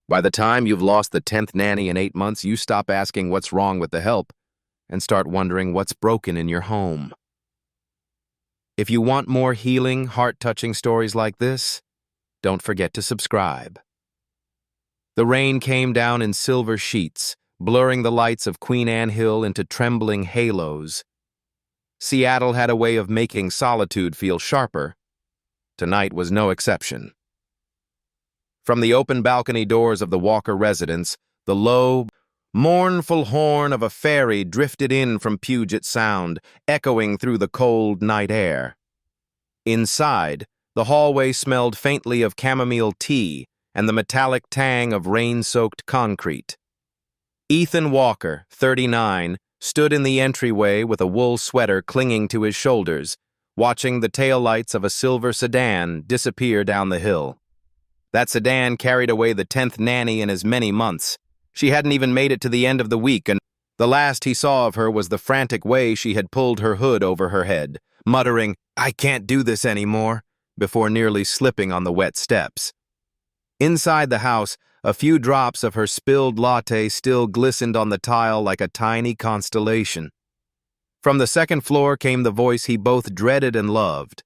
By the time you've lost the 10th nanny in 8 months, you stop asking what's wrong with the help and start wondering what's broken in your home. If you want more healing, heart-touching stories like this, don't forget to subscribe. The rain came down in silver sheets, blurring the lights of Queen Anne Hill into trembling halos. Seattle had a way of making solitude feel sharper. Tonight was no exception. From the open balcony doors of the Walker residence, the low, mournful horn of a ferry drifted in from Puget Sound, echoing through the cold night air. Inside, the hallway smelled faintly of chamomile tea and the metallic tang of rain-soaked concrete. Ethan Walker, 39, stood in the entryway with a wool sweater clinging to his shoulders, watching the taillights of a silver sedan disappear down the hill. That sedan carried away the 10th nanny in as many months. She hadn't even made it to the end of the week, and the last he saw of her was the frantic way she had pulled her hood over her head, muttering, "I can't do this anymore," before nearly slipping on the wet steps. Inside the house, a few drops of her spilled latte still glistened on the tile like a tiny constellation. From the second floor came the voice he both dreaded and loved,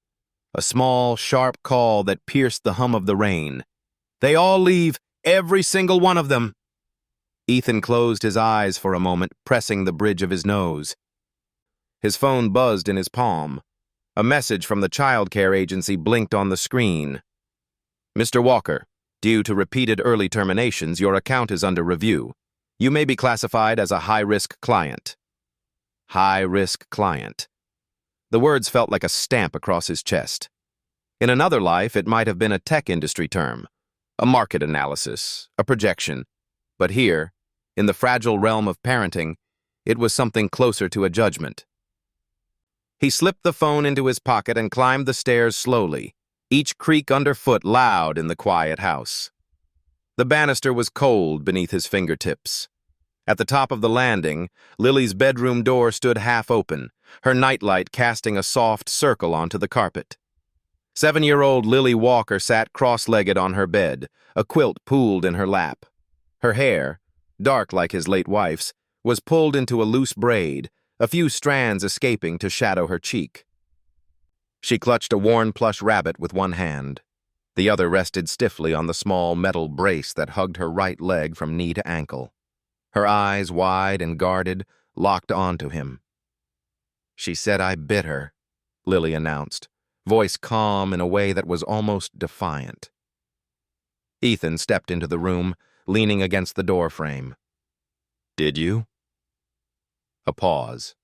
a small, sharp call that pierced the hum of the rain. "They all leave, every single one of them." Ethan closed his eyes for a moment, pressing the bridge of his nose. His phone buzzed in his palm. A message from the child care agency blinked on the screen. "Mr. Walker, due to repeated early terminations, your account is under review. You may be classified as a high-risk client." High-risk client. The words felt like a stamp across his chest. In another life, it might have been a tech industry term, a market analysis, a projection. But here, in the fragile realm of parenting, it was something closer to a judgment. He slipped the phone into his pocket and climbed the stairs slowly, each creak underfoot loud in the quiet house. The banister was cold beneath his fingertips. At the top of the landing, Lily's bedroom door stood half open, her nightlight casting a soft circle onto the carpet. 7-year-old Lily Walker sat cross-legged on her bed, a quilt pooled in her lap. Her hair, dark like his late wife's, was pulled into a loose braid, a few strands escaping to shadow her cheek. She clutched a worn plush rabbit with one hand. The other rested stiffly on the small metal brace that hugged her right leg from knee to ankle. Her eyes, wide and guarded, locked onto him. "She said I bit her," Lily announced, voice calm in a way that was almost defiant. Ethan stepped into the room, leaning against the doorframe. "Did you?" A pause.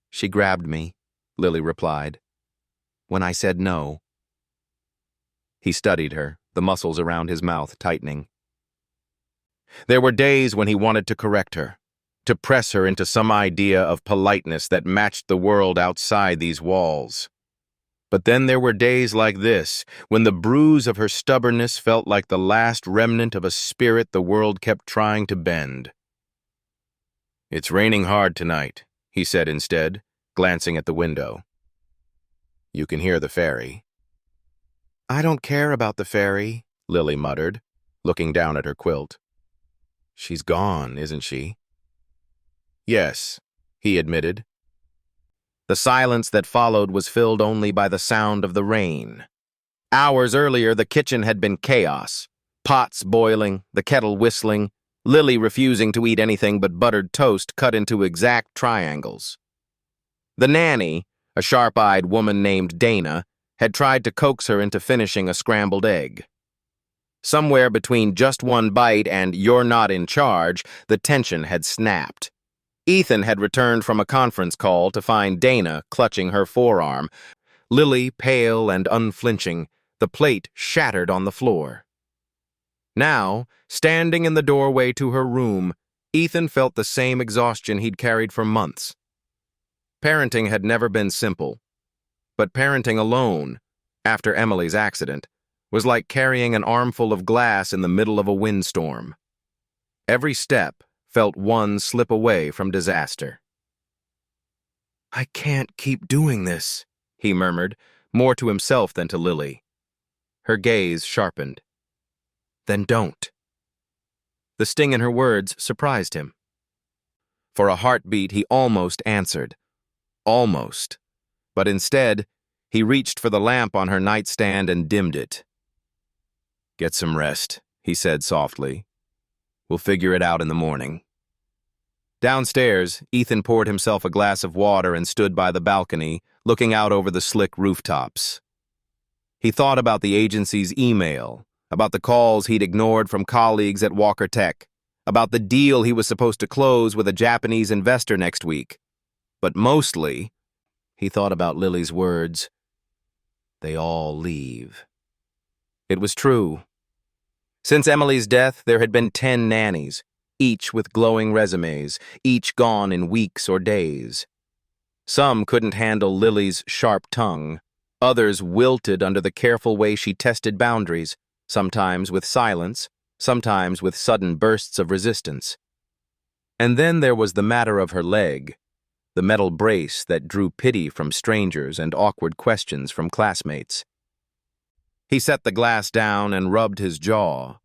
"She grabbed me," Lily replied. "When I said no." He studied her, the muscles around his mouth tightening. There were days when he wanted to correct her, to press her into some idea of politeness that matched the world outside these walls. But then there were days like this, when the bruise of her stubbornness felt like the last remnant of a spirit the world kept trying to bend. "It's raining hard tonight," he said instead, glancing at the window. "You can hear the ferry." "I don't care about the ferry," Lily muttered, looking down at her quilt. "She's gone, isn't she?" "Yes," he admitted. The silence that followed was filled only by the sound of the rain. Hours earlier, the kitchen had been chaos. Pots boiling, the kettle whistling, Lily refusing to eat anything but buttered toast cut into exact triangles. The nanny, a sharp-eyed woman named Dana, had tried to coax her into finishing a scrambled egg. Somewhere between just one bite and "you're not in charge," the tension had snapped. Ethan had returned from a conference call to find Dana clutching her forearm, Lily pale and unflinching, the plate shattered on the floor. Now, standing in the doorway to her room, Ethan felt the same exhaustion he'd carried for months. Parenting had never been simple, but parenting alone, after Emily's accident, was like carrying an armful of glass in the middle of a windstorm. Every step felt one slip away from disaster. "I can't keep doing this," he murmured, more to himself than to Lily. Her gaze sharpened. "Then don't," The sting in her words surprised him. For a heartbeat, he almost answered. Almost. But instead, he reached for the lamp on her nightstand and dimmed it. "Get some rest," he said softly. "We'll figure it out in the morning." Downstairs, Ethan poured himself a glass of water and stood by the balcony, looking out over the slick rooftops. He thought about the agency's email, about the calls he'd ignored from colleagues at Walker Tech, about the deal he was supposed to close with a Japanese investor next week. But mostly, he thought about Lily's words, "They all leave." It was true. Since Emily's death, there had been 10 nannies, each with glowing resumes, each gone in weeks or days. Some couldn't handle Lily's sharp tongue. Others wilted under the careful way she tested boundaries, sometimes with silence, sometimes with sudden bursts of resistance. And then there was the matter of her leg, the metal brace that drew pity from strangers and awkward questions from classmates. He set the glass down and rubbed his jaw.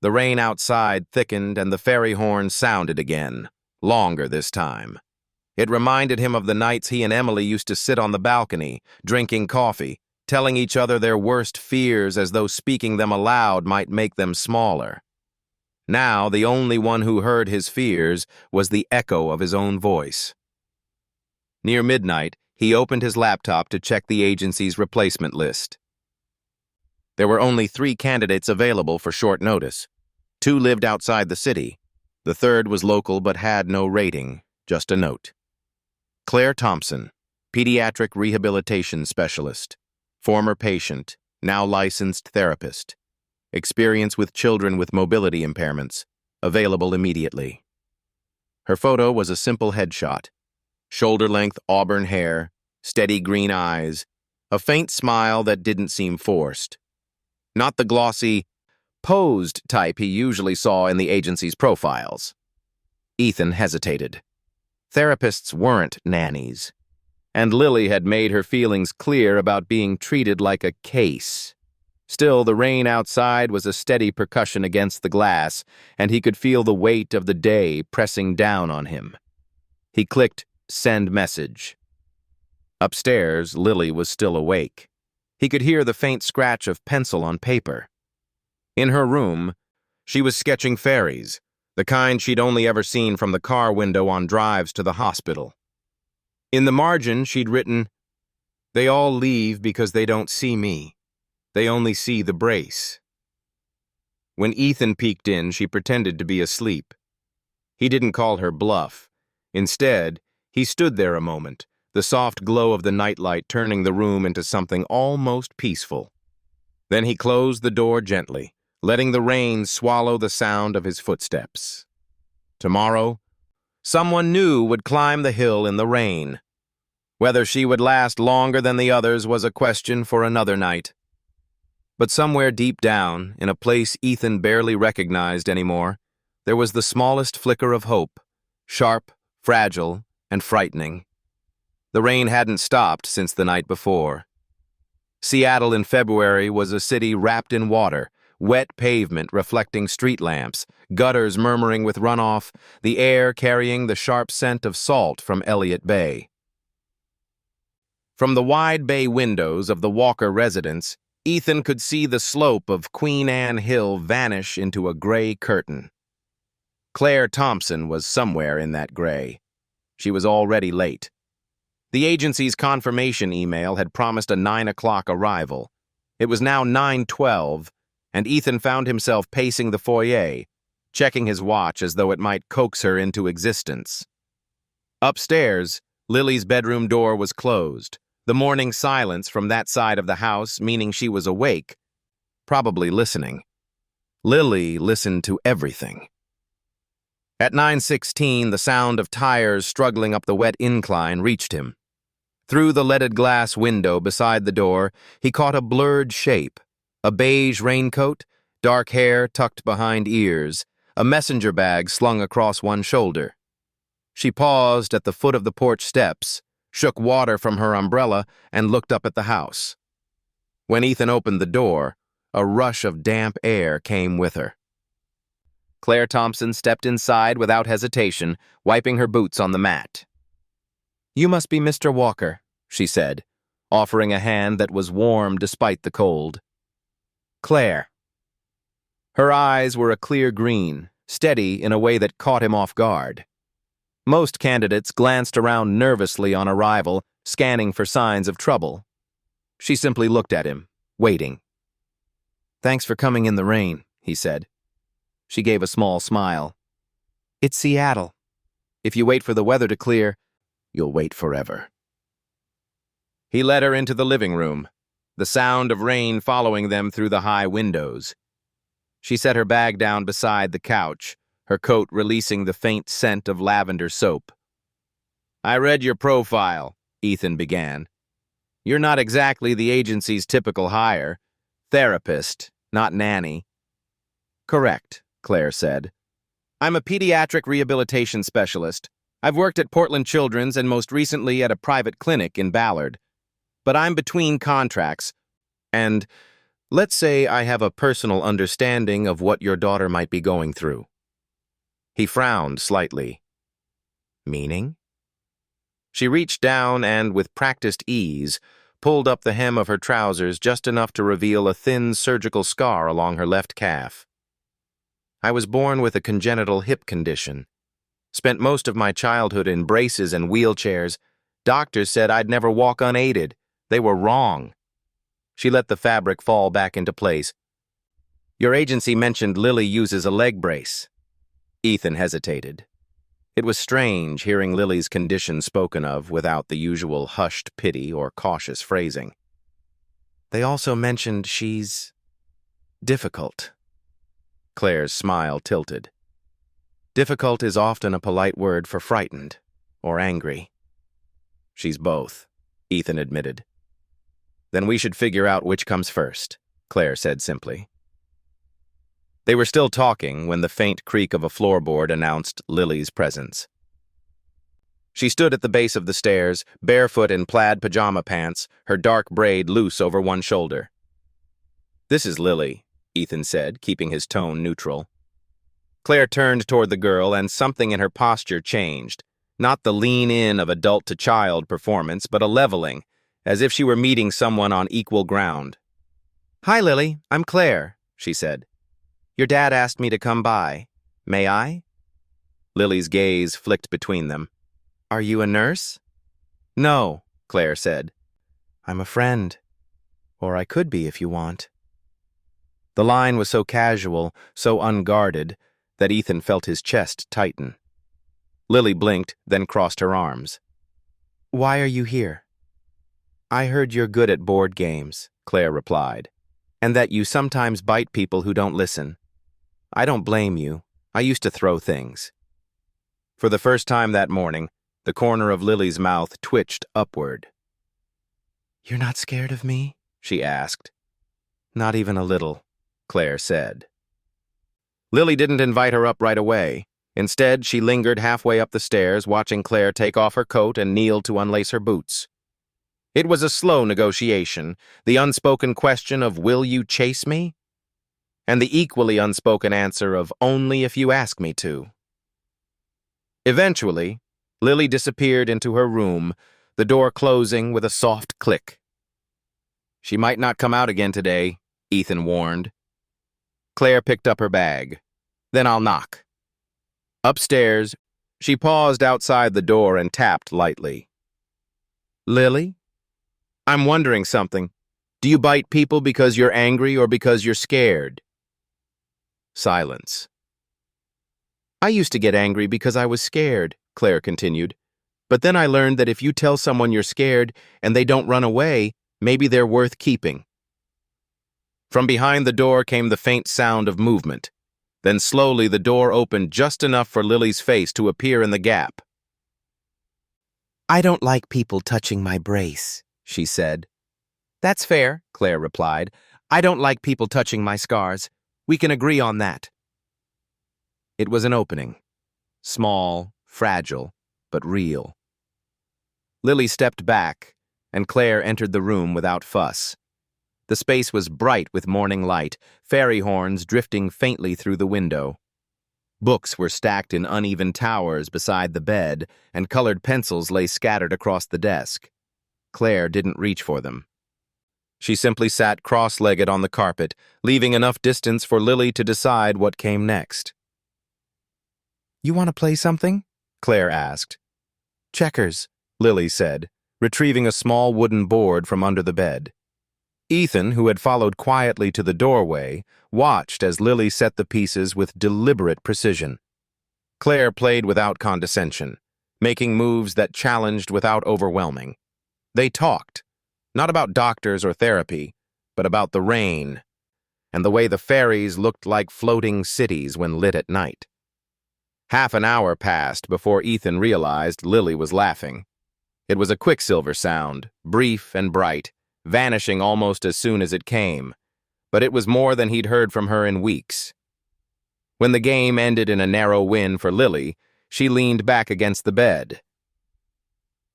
The rain outside thickened and the fairy horn sounded again, longer this time. It reminded him of the nights he and Emily used to sit on the balcony, drinking coffee, telling each other their worst fears as though speaking them aloud might make them smaller. Now, the only one who heard his fears was the echo of his own voice. Near midnight, he opened his laptop to check the agency's replacement list. There were only 3 candidates available for short notice. 2 lived outside the city. The third was local but had no rating, just a note. Claire Thompson, pediatric rehabilitation specialist, former patient, now licensed therapist, experience with children with mobility impairments, available immediately. Her photo was a simple headshot, shoulder-length auburn hair, steady green eyes, a faint smile that didn't seem forced. Not the glossy, posed type he usually saw in the agency's profiles. Ethan hesitated. Therapists weren't nannies, and Lily had made her feelings clear about being treated like a case. Still, the rain outside was a steady percussion against the glass, and he could feel the weight of the day pressing down on him. He clicked send message. Upstairs, Lily was still awake. He could hear the faint scratch of pencil on paper. In her room, she was sketching fairies, the kind she'd only ever seen from the car window on drives to the hospital. In the margin, she'd written, "They all leave because they don't see me. They only see the brace." When Ethan peeked in, she pretended to be asleep. He didn't call her bluff. Instead, he stood there a moment, the soft glow of the nightlight turning the room into something almost peaceful. Then he closed the door gently, letting the rain swallow the sound of his footsteps. Tomorrow, someone new would climb the hill in the rain. Whether she would last longer than the others was a question for another night. But somewhere deep down, in a place Ethan barely recognized anymore, there was the smallest flicker of hope, sharp, fragile, and frightening. The rain hadn't stopped since the night before. Seattle in February was a city wrapped in water, wet pavement reflecting street lamps, gutters murmuring with runoff, the air carrying the sharp scent of salt from Elliott Bay. From the wide bay windows of the Walker residence, Ethan could see the slope of Queen Anne Hill vanish into a gray curtain. Claire Thompson was somewhere in that gray. She was already late. The agency's confirmation email had promised a 9 o'clock arrival. It was now 9:12, and Ethan found himself pacing the foyer, checking his watch as though it might coax her into existence. Upstairs, Lily's bedroom door was closed, the morning silence from that side of the house meaning she was awake, probably listening. Lily listened to everything. At 9:16, the sound of tires struggling up the wet incline reached him. Through the leaded glass window beside the door, he caught a blurred shape, a beige raincoat, dark hair tucked behind ears, a messenger bag slung across one shoulder. She paused at the foot of the porch steps, shook water from her umbrella, and looked up at the house. When Ethan opened the door, a rush of damp air came with her. Claire Thompson stepped inside without hesitation, wiping her boots on the mat. "You must be Mr. Walker," she said, offering a hand that was warm despite the cold. "Claire." Her eyes were a clear green, steady in a way that caught him off guard. Most candidates glanced around nervously on arrival, scanning for signs of trouble. She simply looked at him, waiting. "Thanks for coming in the rain," he said. She gave a small smile. "It's Seattle. If you wait for the weather to clear, you'll wait forever." He led her into the living room, the sound of rain following them through the high windows. She set her bag down beside the couch, her coat releasing the faint scent of lavender soap. "I read your profile," Ethan began. "You're not exactly the agency's typical hire. Therapist, not nanny." "Correct," Claire said. "I'm a pediatric rehabilitation specialist. I've worked at Portland Children's and most recently at a private clinic in Ballard. But I'm between contracts, and let's say I have a personal understanding of what your daughter might be going through." He frowned slightly. "Meaning?" She reached down and, with practiced ease, pulled up the hem of her trousers just enough to reveal a thin surgical scar along her left calf. "I was born with a congenital hip condition. Spent most of my childhood in braces and wheelchairs. Doctors said I'd never walk unaided. They were wrong." She let the fabric fall back into place. "Your agency mentioned Lily uses a leg brace." Ethan hesitated. It was strange hearing Lily's condition spoken of without the usual hushed pity or cautious phrasing. "They also mentioned she's difficult." Claire's smile tilted. "Difficult is often a polite word for frightened or angry." "She's both," Ethan admitted. "Then we should figure out which comes first," Claire said simply. They were still talking when the faint creak of a floorboard announced Lily's presence. She stood at the base of the stairs, barefoot in plaid pajama pants, her dark braid loose over one shoulder. "This is Lily," Ethan said, keeping his tone neutral. Claire turned toward the girl, and something in her posture changed. Not the lean-in of adult-to-child performance, but a leveling, as if she were meeting someone on equal ground. "Hi, Lily. I'm Claire," she said. "Your dad asked me to come by. May I?" Lily's gaze flicked between them. "Are you a nurse?" "No," Claire said. "I'm a friend. Or I could be if you want." The line was so casual, so unguarded, that Ethan felt his chest tighten. Lily blinked, then crossed her arms. "Why are you here?" "I heard you're good at board games," Claire replied, "and that you sometimes bite people who don't listen. I don't blame you. I used to throw things." For the first time that morning, the corner of Lily's mouth twitched upward. "You're not scared of me?" she asked. "Not even a little," Claire said. Lily didn't invite her up right away. Instead, she lingered halfway up the stairs, watching Claire take off her coat and kneel to unlace her boots. It was a slow negotiation, the unspoken question of, "Will you chase me?" and the equally unspoken answer of, "Only if you ask me to." Eventually, Lily disappeared into her room, the door closing with a soft click. "She might not come out again today," Ethan warned. Claire picked up her bag. "Then I'll knock." Upstairs, she paused outside the door and tapped lightly. "Lily? I'm wondering something. Do you bite people because you're angry or because you're scared?" Silence. "I used to get angry because I was scared," Claire continued. "But then I learned that if you tell someone you're scared and they don't run away, maybe they're worth keeping." From behind the door came the faint sound of movement. Then slowly the door opened just enough for Lily's face to appear in the gap. "I don't like people touching my brace," she said. "That's fair," Claire replied. "I don't like people touching my scars. We can agree on that." It was an opening. Small, fragile, but real. Lily stepped back, and Claire entered the room without fuss. The space was bright with morning light, fairy horns drifting faintly through the window. Books were stacked in uneven towers beside the bed, and colored pencils lay scattered across the desk. Claire didn't reach for them. She simply sat cross-legged on the carpet, leaving enough distance for Lily to decide what came next. "You want to play something?" Claire asked. "Checkers," Lily said, retrieving a small wooden board from under the bed. Ethan, who had followed quietly to the doorway, watched as Lily set the pieces with deliberate precision. Claire played without condescension, making moves that challenged without overwhelming. They talked, not about doctors or therapy, but about the rain, and the way the fairies looked like floating cities when lit at night. Half an hour passed before Ethan realized Lily was laughing. It was a Quicksilver sound, brief and bright, vanishing almost as soon as it came, but it was more than he'd heard from her in weeks. When the game ended in a narrow win for Lily, she leaned back against the bed.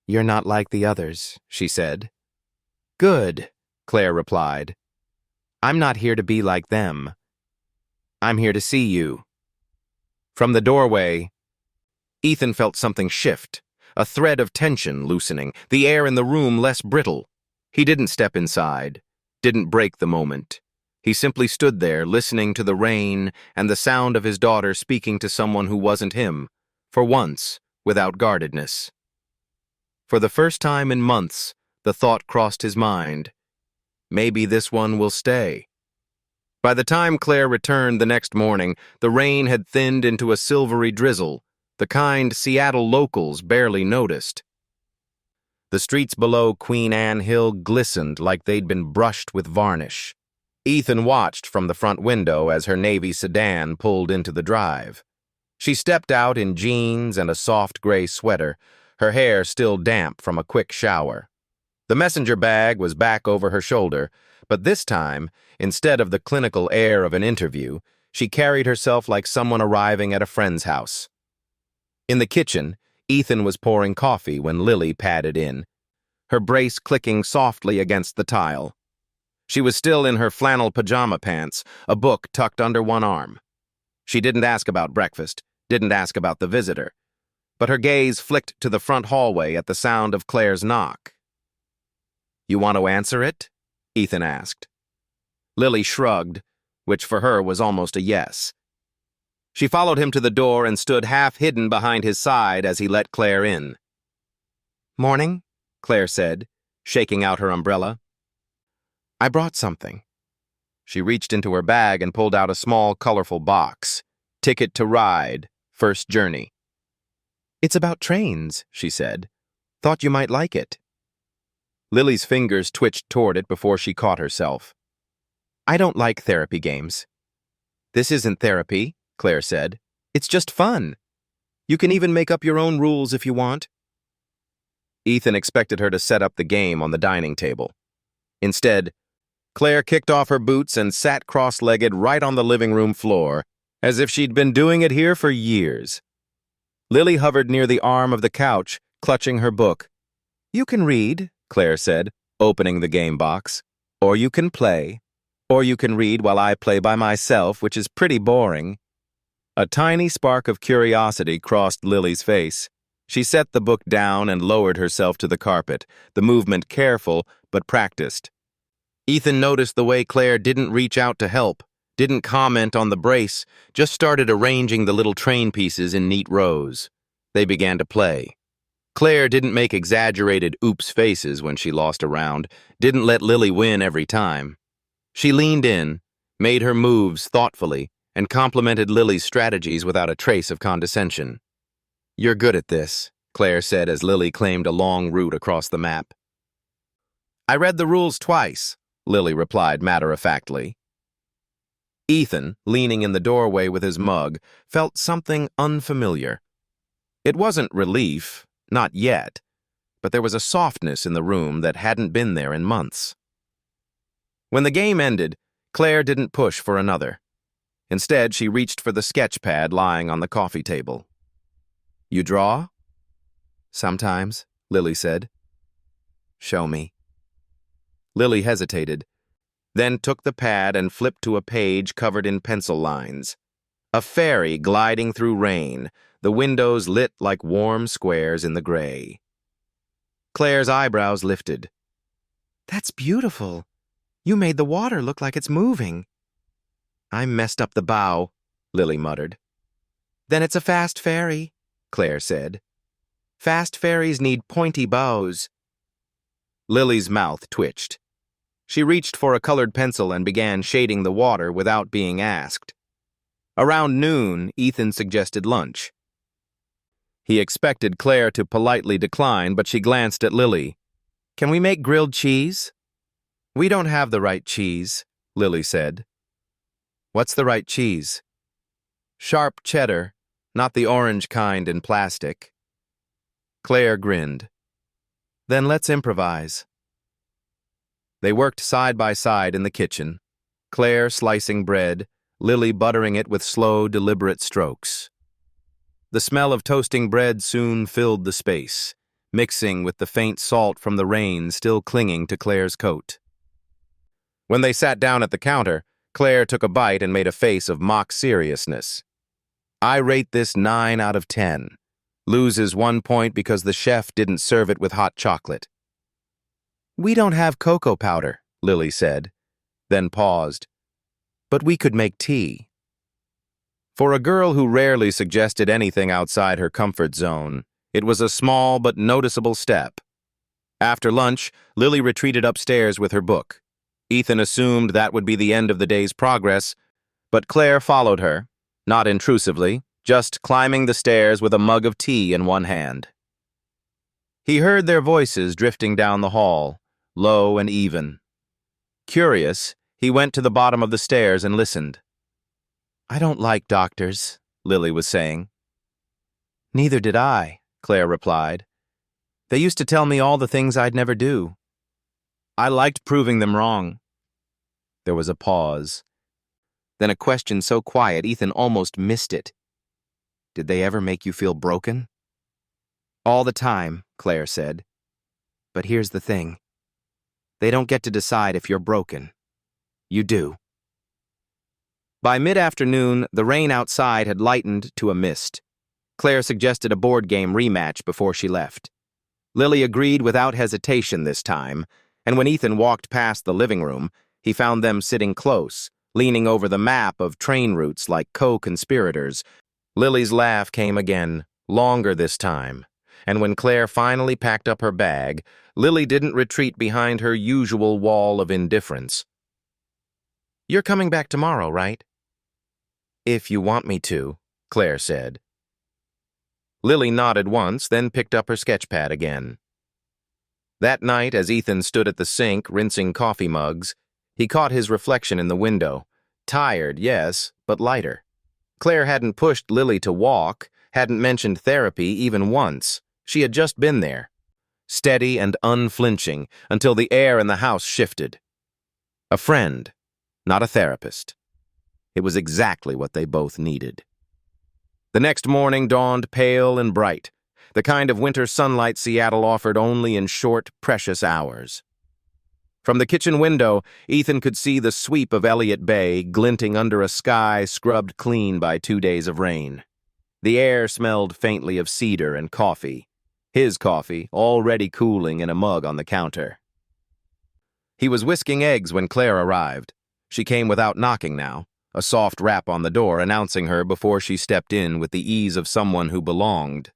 "You're not like the others," she said. "Good," Claire replied. "I'm not here to be like them. I'm here to see you." From the doorway, Ethan felt something shift, a thread of tension loosening, the air in the room less brittle. He didn't step inside, didn't break the moment. He simply stood there, listening to the rain and the sound of his daughter speaking to someone who wasn't him, for once, without guardedness. For the first time in months, the thought crossed his mind. Maybe this one will stay. By the time Claire returned the next morning, the rain had thinned into a silvery drizzle, the kind Seattle locals barely noticed. The streets below Queen Anne Hill glistened like they'd been brushed with varnish. Ethan watched from the front window as her navy sedan pulled into the drive. She stepped out in jeans and a soft gray sweater, her hair still damp from a quick shower. The messenger bag was back over her shoulder, but this time, instead of the clinical air of an interview, she carried herself like someone arriving at a friend's house. In the kitchen, Ethan was pouring coffee when Lily padded in, her brace clicking softly against the tile. She was still in her flannel pajama pants, a book tucked under one arm. She didn't ask about breakfast, didn't ask about the visitor, but her gaze flicked to the front hallway at the sound of Claire's knock. "You want to answer it?" Ethan asked. Lily shrugged, which for her was almost a yes. She followed him to the door and stood half hidden behind his side as he let Claire in. "Morning," Claire said, shaking out her umbrella. "I brought something." She reached into her bag and pulled out a small, colorful box. "Ticket to Ride, First Journey." "It's about trains," she said. "Thought you might like it." Lily's fingers twitched toward it before she caught herself. "I don't like therapy games." "This isn't therapy," Claire said. "It's just fun. You can even make up your own rules if you want." Ethan expected her to set up the game on the dining table. Instead, Claire kicked off her boots and sat cross-legged right on the living room floor, as if she'd been doing it here for years. Lily hovered near the arm of the couch, clutching her book. "You can read," Claire said, opening the game box. "Or you can play. Or you can read while I play by myself, which is pretty boring." A tiny spark of curiosity crossed Lily's face. She set the book down and lowered herself to the carpet, the movement careful but practiced. Ethan noticed the way Claire didn't reach out to help, didn't comment on the brace, just started arranging the little train pieces in neat rows. They began to play. Claire didn't make exaggerated oops faces when she lost a round, didn't let Lily win every time. She leaned in, made her moves thoughtfully, and complimented Lily's strategies without a trace of condescension. "You're good at this," Claire said as Lily claimed a long route across the map. "I read the rules twice," Lily replied matter-of-factly. Ethan, leaning in the doorway with his mug, felt something unfamiliar. It wasn't relief, not yet, but there was a softness in the room that hadn't been there in months. When the game ended, Claire didn't push for another. Instead, she reached for the sketch pad lying on the coffee table. "You draw?" "Sometimes," Lily said. "Show me." Lily hesitated, then took the pad and flipped to a page covered in pencil lines. A fairy gliding through rain, the windows lit like warm squares in the gray. Claire's eyebrows lifted. "That's beautiful. You made the water look like it's moving." "I messed up the bow," Lily muttered. "Then it's a fast fairy," Claire said. "Fast fairies need pointy bows." Lily's mouth twitched. She reached for a colored pencil and began shading the water without being asked. Around noon, Ethan suggested lunch. He expected Claire to politely decline, but she glanced at Lily. "Can we make grilled cheese?" "We don't have the right cheese," Lily said. "What's the right cheese?" "Sharp cheddar, not the orange kind in plastic." Claire grinned. "Then let's improvise." They worked side by side in the kitchen, Claire slicing bread, Lily buttering it with slow, deliberate strokes. The smell of toasting bread soon filled the space, mixing with the faint salt from the rain still clinging to Claire's coat. When they sat down at the counter, Claire took a bite and made a face of mock seriousness. "I rate this 9 out of 10. Loses 1 point because the chef didn't serve it with hot chocolate." "We don't have cocoa powder," Lily said, then paused. "But we could make tea." For a girl who rarely suggested anything outside her comfort zone, it was a small but noticeable step. After lunch, Lily retreated upstairs with her book. Ethan assumed that would be the end of the day's progress, but Claire followed her, not intrusively, just climbing the stairs with a mug of tea in one hand. He heard their voices drifting down the hall, low and even. Curious, he went to the bottom of the stairs and listened. "I don't like doctors," Lily was saying. "Neither did I," Claire replied. "They used to tell me all the things I'd never do. I liked proving them wrong." There was a pause. Then a question so quiet Ethan almost missed it. "Did they ever make you feel broken?" "All the time," Claire said. "But here's the thing. They don't get to decide if you're broken. You do." By mid-afternoon, the rain outside had lightened to a mist. Claire suggested a board game rematch before she left. Lily agreed without hesitation this time, and when Ethan walked past the living room, he found them sitting close, leaning over the map of train routes like co-conspirators. Lily's laugh came again, longer this time, and when Claire finally packed up her bag, Lily didn't retreat behind her usual wall of indifference. "You're coming back tomorrow, right?" "If you want me to," Claire said. Lily nodded once, then picked up her sketchpad again. That night, as Ethan stood at the sink rinsing coffee mugs, he caught his reflection in the window. Tired, yes, but lighter. Claire hadn't pushed Lily to walk, hadn't mentioned therapy even once. She had just been there, steady and unflinching, until the air in the house shifted. A friend, not a therapist. It was exactly what they both needed. The next morning dawned pale and bright, the kind of winter sunlight Seattle offered only in short, precious hours. From the kitchen window, Ethan could see the sweep of Elliott Bay glinting under a sky scrubbed clean by 2 days of rain. The air smelled faintly of cedar and coffee, his coffee already cooling in a mug on the counter. He was whisking eggs when Claire arrived. She came without knocking now, a soft rap on the door announcing her before she stepped in with the ease of someone who belonged.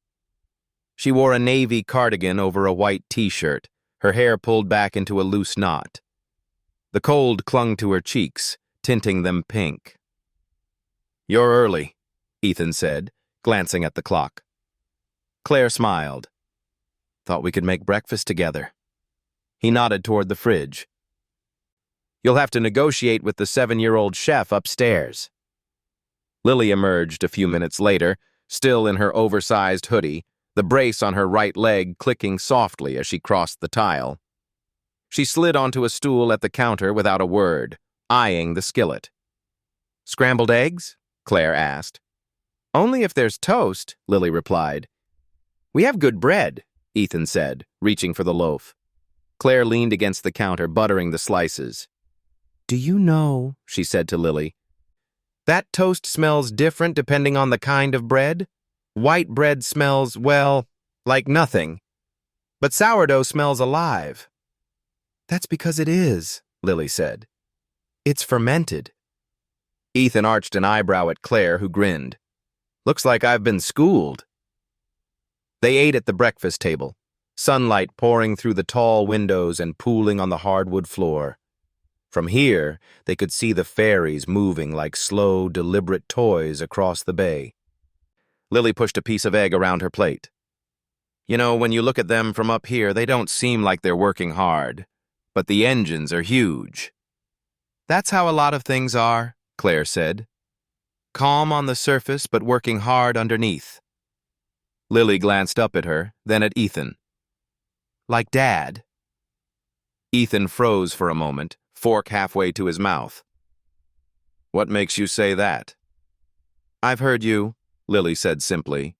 She wore a navy cardigan over a white t-shirt, her hair pulled back into a loose knot. The cold clung to her cheeks, tinting them pink. "You're early," Ethan said, glancing at the clock. Claire smiled. "Thought we could make breakfast together." He nodded toward the fridge. "You'll have to negotiate with the 7-year-old chef upstairs." Lily emerged a few minutes later, still in her oversized hoodie, the brace on her right leg clicking softly as she crossed the tile. She slid onto a stool at the counter without a word, eyeing the skillet. "Scrambled eggs?" Claire asked. "Only if there's toast," Lily replied. "We have good bread," Ethan said, reaching for the loaf. Claire leaned against the counter, buttering the slices. "Do you know," she said to Lily, That toast smells different depending on the kind of bread. White bread smells, well, like nothing. But sourdough smells alive. That's because it is, Lily said. It's fermented. Ethan arched an eyebrow at Claire, who grinned. Looks like I've been schooled. They ate at the breakfast table, sunlight pouring through the tall windows and pooling on the hardwood floor. From here, they could see the ferries moving like slow, deliberate toys across the bay. Lily pushed a piece of egg around her plate. You know, when you look at them from up here, they don't seem like they're working hard, but the engines are huge. That's how a lot of things are, Claire said. Calm on the surface, but working hard underneath. Lily glanced up at her, then at Ethan. Like Dad? Ethan froze for a moment, fork halfway to his mouth. What makes you say that? I've heard you, Lily said simply.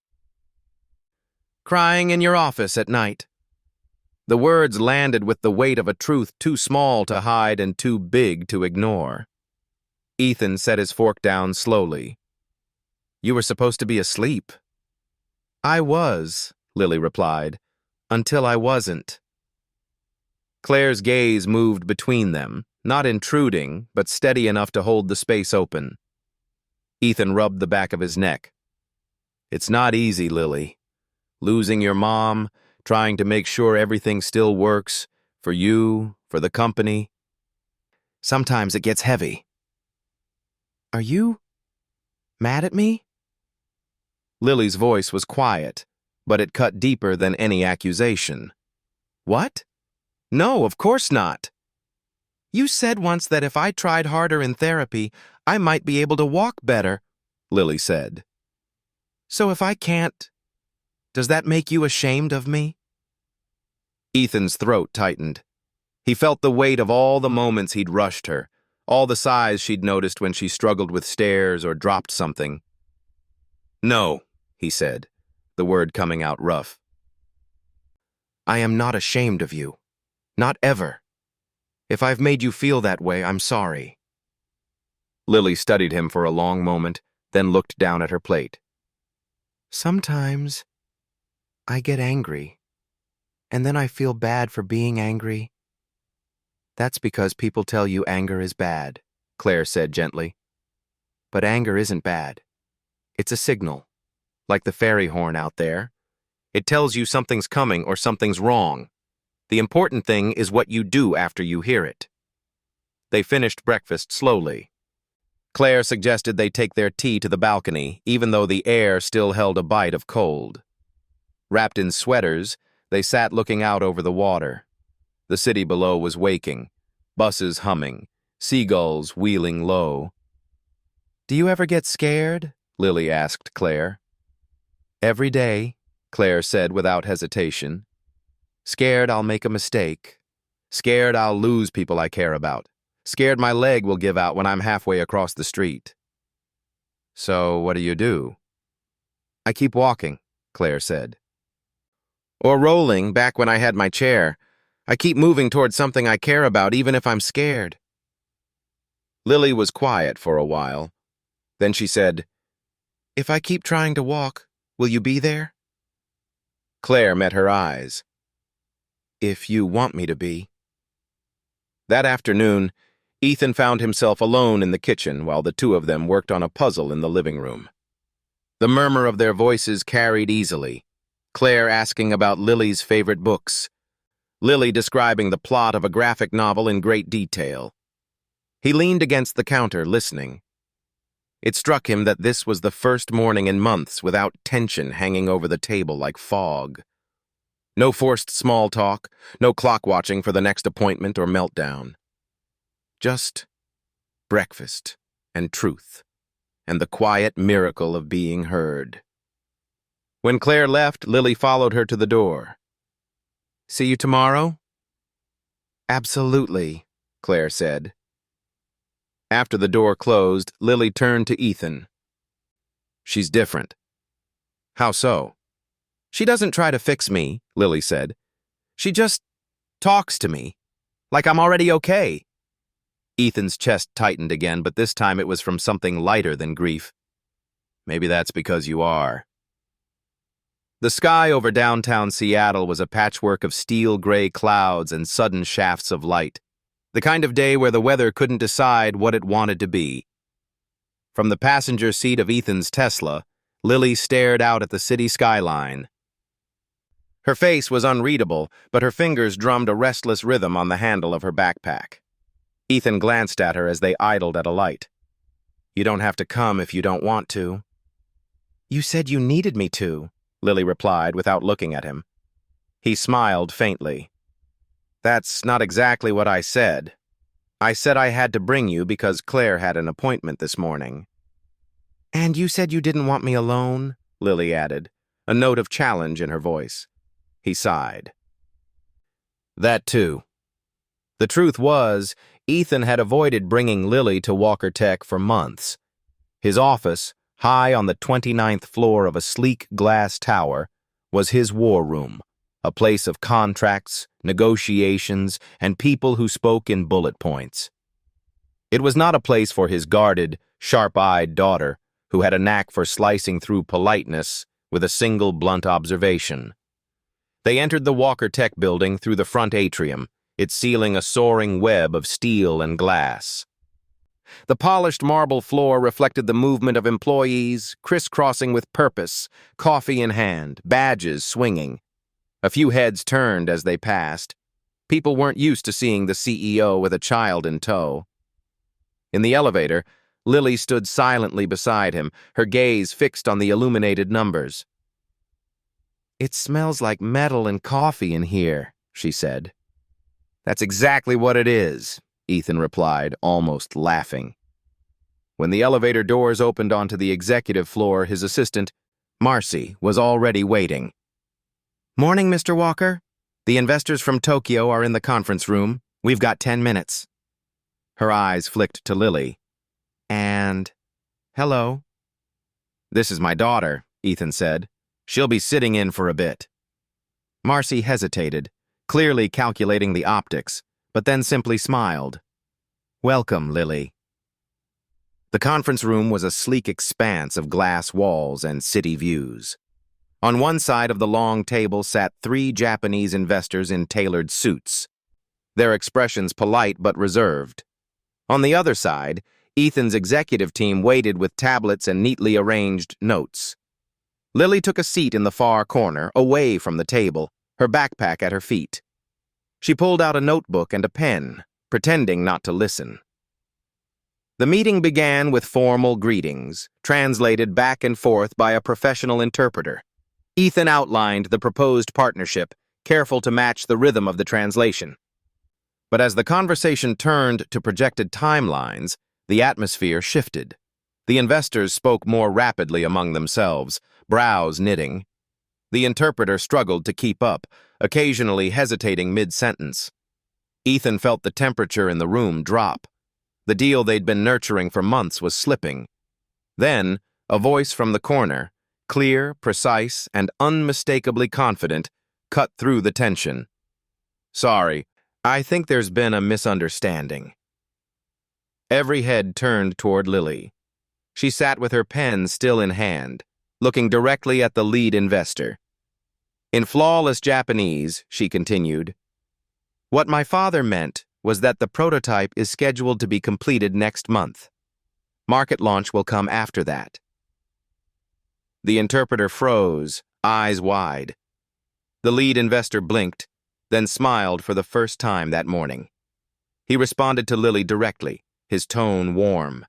Crying in your office at night. The words landed with the weight of a truth too small to hide and too big to ignore. Ethan set his fork down slowly. You were supposed to be asleep. I was, Lily replied, until I wasn't. Claire's gaze moved between them, not intruding, but steady enough to hold the space open. Ethan rubbed the back of his neck. It's not easy, Lily. Losing your mom, trying to make sure everything still works, for you, for the company. Sometimes it gets heavy. Are you mad at me? Lily's voice was quiet, but it cut deeper than any accusation. What? No, of course not. You said once that if I tried harder in therapy, I might be able to walk better, Lily said. So if I can't, does that make you ashamed of me? Ethan's throat tightened. He felt the weight of all the moments he'd rushed her, all the sighs she'd noticed when she struggled with stairs or dropped something. No, he said, the word coming out rough. I am not ashamed of you. Not ever. If I've made you feel that way, I'm sorry. Lily studied him for a long moment, then looked down at her plate. Sometimes I get angry, and then I feel bad for being angry. That's because people tell you anger is bad, Claire said gently. But anger isn't bad. It's a signal, like the fairy horn out there. It tells you something's coming or something's wrong. The important thing is what you do after you hear it. They finished breakfast slowly. Claire suggested they take their tea to the balcony, even though the air still held a bite of cold. Wrapped in sweaters, they sat looking out over the water. The city below was waking, buses humming, seagulls wheeling low. Do you ever get scared? Lily asked Claire. Every day, Claire said without hesitation. Scared I'll make a mistake. Scared I'll lose people I care about. Scared my leg will give out when I'm halfway across the street. So what do? I keep walking, Claire said. Or rolling back when I had my chair. I keep moving towards something I care about even if I'm scared. Lily was quiet for a while. Then she said, If I keep trying to walk, will you be there? Claire met her eyes. If you want me to be. That afternoon, Ethan found himself alone in the kitchen while the two of them worked on a puzzle in the living room. The murmur of their voices carried easily, Claire asking about Lily's favorite books, Lily describing the plot of a graphic novel in great detail. He leaned against the counter, listening. It struck him that this was the first morning in months without tension hanging over the table like fog. No forced small talk, no clock watching for the next appointment or meltdown. Just breakfast and truth, and the quiet miracle of being heard. When Claire left, Lily followed her to the door. See you tomorrow? Absolutely, Claire said. After the door closed, Lily turned to Ethan. She's different. How so? She doesn't try to fix me, Lily said. She just talks to me, like I'm already okay. Ethan's chest tightened again, but this time it was from something lighter than grief. Maybe that's because you are. The sky over downtown Seattle was a patchwork of steel-gray clouds and sudden shafts of light, the kind of day where the weather couldn't decide what it wanted to be. From the passenger seat of Ethan's Tesla, Lily stared out at the city skyline. Her face was unreadable, but her fingers drummed a restless rhythm on the handle of her backpack. Ethan glanced at her as they idled at a light. "You don't have to come if you don't want to." "You said you needed me to," Lily replied without looking at him. He smiled faintly. "That's not exactly what I said. I said I had to bring you because Claire had an appointment this morning." "And you said you didn't want me alone," Lily added, a note of challenge in her voice. He sighed. "That too." The truth was, Ethan had avoided bringing Lily to Walker Tech for months. His office, high on the 29th floor of a sleek glass tower, was his war room, a place of contracts, negotiations, and people who spoke in bullet points. It was not a place for his guarded, sharp-eyed daughter, who had a knack for slicing through politeness with a single blunt observation. They entered the Walker Tech building through the front atrium, its ceiling a soaring web of steel and glass. The polished marble floor reflected the movement of employees, crisscrossing with purpose, coffee in hand, badges swinging. A few heads turned as they passed. People weren't used to seeing the CEO with a child in tow. In the elevator, Lily stood silently beside him, her gaze fixed on the illuminated numbers. "It smells like metal and coffee in here," she said. "That's exactly what it is," Ethan replied, almost laughing. When the elevator doors opened onto the executive floor, his assistant, Marcy, was already waiting. "Morning, Mr. Walker. The investors from Tokyo are in the conference room. We've got 10 minutes. Her eyes flicked to Lily. "And... hello." "This is my daughter," Ethan said. "She'll be sitting in for a bit." Marcy hesitated, clearly calculating the optics, but then simply smiled. "Welcome, Lily." The conference room was a sleek expanse of glass walls and city views. On one side of the long table sat 3 Japanese investors in tailored suits, their expressions polite but reserved. On the other side, Ethan's executive team waited with tablets and neatly arranged notes. Lily took a seat in the far corner, away from the table, her backpack at her feet. She pulled out a notebook and a pen, pretending not to listen. The meeting began with formal greetings, translated back and forth by a professional interpreter. Ethan outlined the proposed partnership, careful to match the rhythm of the translation. But as the conversation turned to projected timelines, the atmosphere shifted. The investors spoke more rapidly among themselves, brows knitting. The interpreter struggled to keep up, occasionally hesitating mid-sentence. Ethan felt the temperature in the room drop. The deal they'd been nurturing for months was slipping. Then, a voice from the corner, clear, precise, and unmistakably confident, cut through the tension. "Sorry, I think there's been a misunderstanding." Every head turned toward Lily. She sat with her pen still in hand, looking directly at the lead investor. In flawless Japanese, she continued, "What my father meant was that the prototype is scheduled to be completed next month. Market launch will come after that." The interpreter froze, eyes wide. The lead investor blinked, then smiled for the first time that morning. He responded to Lily directly, his tone warm.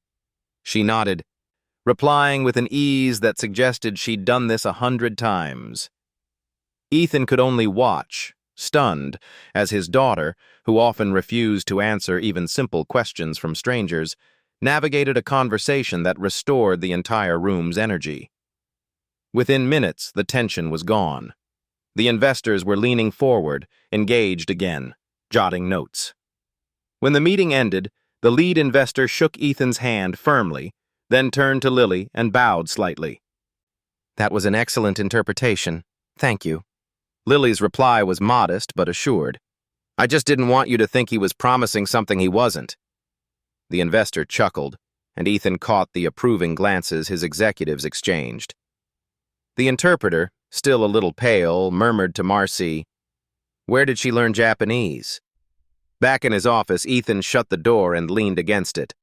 She nodded, replying with an ease that suggested she'd done this 100 times. Ethan could only watch, stunned, as his daughter, who often refused to answer even simple questions from strangers, navigated a conversation that restored the entire room's energy. Within minutes, the tension was gone. The investors were leaning forward, engaged again, jotting notes. When the meeting ended, the lead investor shook Ethan's hand firmly, then turned to Lily and bowed slightly. "That was an excellent interpretation. Thank you." Lily's reply was modest but assured. "I just didn't want you to think he was promising something he wasn't." The investor chuckled, and Ethan caught the approving glances his executives exchanged. The interpreter, still a little pale, murmured to Marcy, "Where did she learn Japanese?" Back in his office, Ethan shut the door and leaned against it.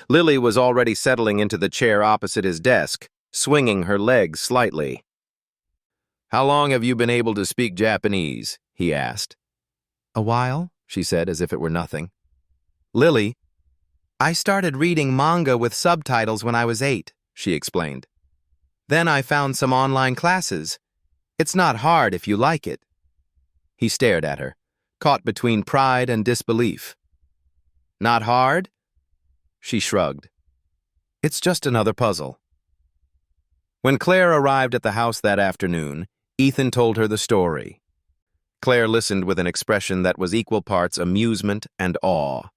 Lily was already settling into the chair opposite his desk, swinging her legs slightly. "How long have you been able to speak Japanese?" he asked. "A while," she said, as if it were nothing. "Lily, I started reading manga with subtitles when I was 8, she explained. Then I found some online classes. It's not hard if you like it." He stared at her, caught between pride and disbelief. "Not hard?" She shrugged. "It's just another puzzle." When Claire arrived at the house that afternoon, Ethan told her the story. Claire listened with an expression that was equal parts amusement and awe.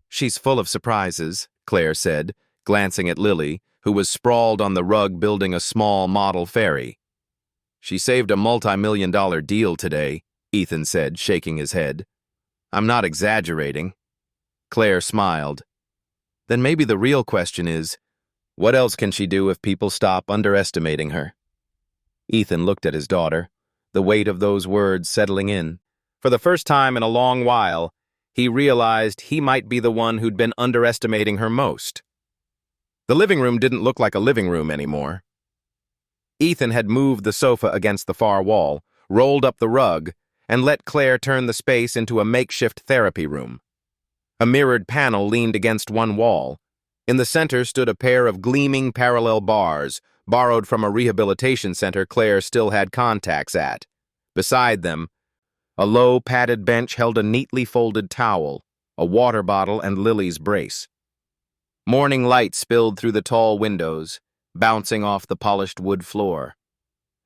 "She's full of surprises," Claire said, glancing at Lily, who was sprawled on the rug building a small model ferry. "She saved a multi-million-dollar deal today," Ethan said, shaking his head. "I'm not exaggerating." Claire smiled. "Then maybe the real question is, what else can she do if people stop underestimating her?" Ethan looked at his daughter, the weight of those words settling in. For the first time in a long while, he realized he might be the one who'd been underestimating her most. The living room didn't look like a living room anymore. Ethan had moved the sofa against the far wall, rolled up the rug, and let Claire turn the space into a makeshift therapy room. A mirrored panel leaned against one wall. In the center stood a pair of gleaming parallel bars, borrowed from a rehabilitation center Claire still had contacts at. Beside them, a low padded bench held a neatly folded towel, a water bottle, and Lily's brace. Morning light spilled through the tall windows, bouncing off the polished wood floor.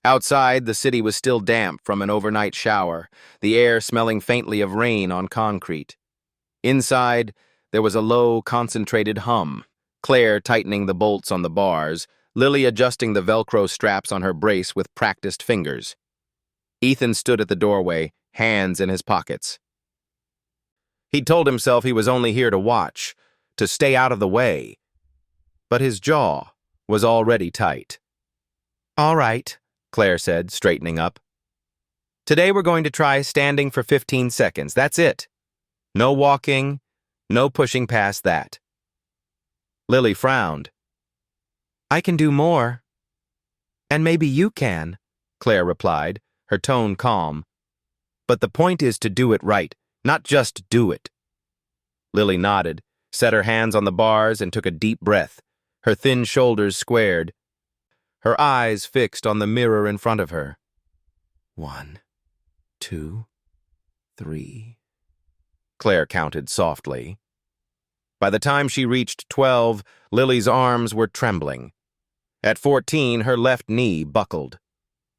Outside, the city was still damp from an overnight shower, the air smelling faintly of rain on concrete. Inside, there was a low, concentrated hum, Claire tightening the bolts on the bars, Lily adjusting the Velcro straps on her brace with practiced fingers. Ethan stood at the doorway, hands in his pockets. He'd told himself he was only here to watch, to stay out of the way. But his jaw was already tight. "All right," Claire said, straightening up. "Today we're going to try standing for 15 seconds. That's it. No walking, no pushing past that." Lily frowned. "I can do more." "And maybe you can," Claire replied, her tone calm. "But the point is to do it right, not just do it." Lily nodded, set her hands on the bars, and took a deep breath, her thin shoulders squared, her eyes fixed on the mirror in front of her. 1, 2, 3. Claire counted softly. By the time she reached 12, Lily's arms were trembling. At 14, her left knee buckled.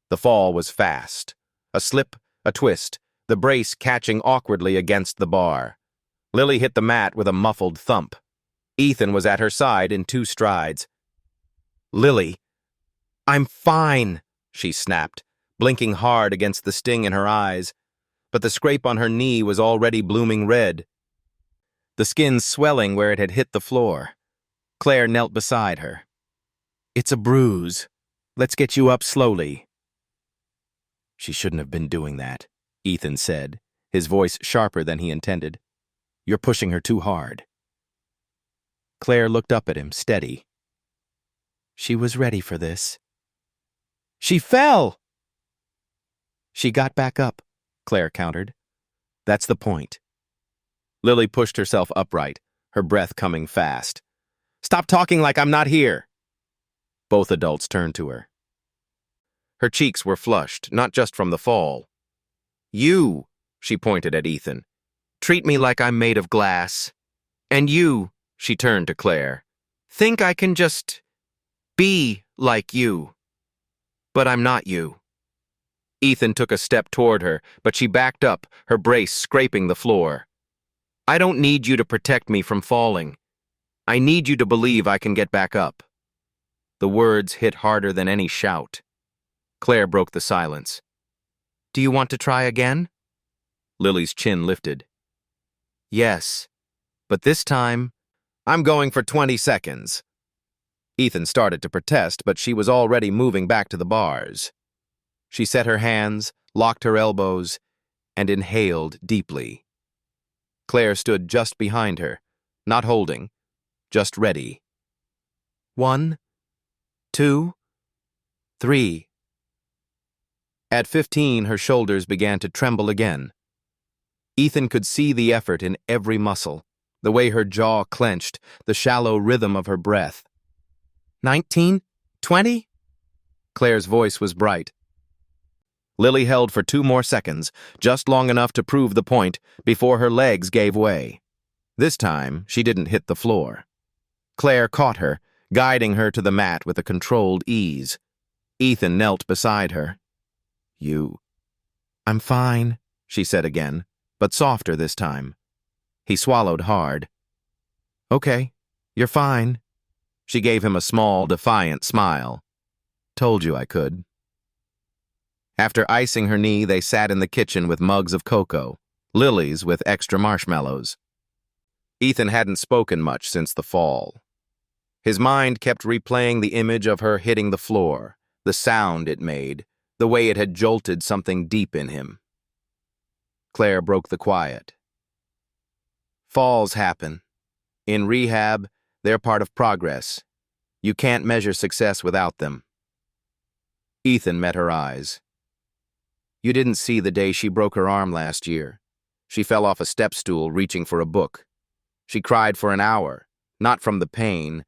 The fall was fast. A slip, a twist, the brace catching awkwardly against the bar. Lily hit the mat with a muffled thump. Ethan was at her side in 2 strides. "Lily, I'm fine," she snapped, blinking hard against the sting in her eyes. But the scrape on her knee was already blooming red, the skin swelling where it had hit the floor. Claire knelt beside her. "It's a bruise. Let's get you up slowly." "She shouldn't have been doing that," Ethan said, his voice sharper than he intended. "You're pushing her too hard." Claire looked up at him, steady. "She was ready for this." "She fell!" "She got back up," Claire countered. "That's the point." Lily pushed herself upright, her breath coming fast. "Stop talking like I'm not here." Both adults turned to her. Her cheeks were flushed, not just from the fall. "You," she pointed at Ethan, "treat me like I'm made of glass. And you," she turned to Claire, "think I can just be like you. But I'm not you." Ethan took a step toward her, but she backed up, her brace scraping the floor. "I don't need you to protect me from falling. I need you to believe I can get back up." The words hit harder than any shout. Claire broke the silence. "Do you want to try again?" Lily's chin lifted. "Yes, but this time, I'm going for 20 seconds. Ethan started to protest, but she was already moving back to the bars. She set her hands, locked her elbows, and inhaled deeply. Claire stood just behind her, not holding, just ready. 1, 2, 3. At 15, her shoulders began to tremble again. Ethan could see the effort in every muscle, the way her jaw clenched, the shallow rhythm of her breath. 19, 20? Claire's voice was bright. Lily held for 2 more seconds, just long enough to prove the point, before her legs gave way. This time, she didn't hit the floor. Claire caught her, guiding her to the mat with a controlled ease. Ethan knelt beside her. I'm fine, she said again, but softer this time. He swallowed hard. Okay, you're fine. She gave him a small, defiant smile. Told you I could. After icing her knee, they sat in the kitchen with mugs of cocoa, Lily's with extra marshmallows. Ethan hadn't spoken much since the fall. His mind kept replaying the image of her hitting the floor, the sound it made, the way it had jolted something deep in him. Claire broke the quiet. Falls happen. In rehab, they're part of progress. You can't measure success without them. Ethan met her eyes. You didn't see the day she broke her arm last year. She fell off a step stool reaching for a book. She cried for an hour, not from the pain,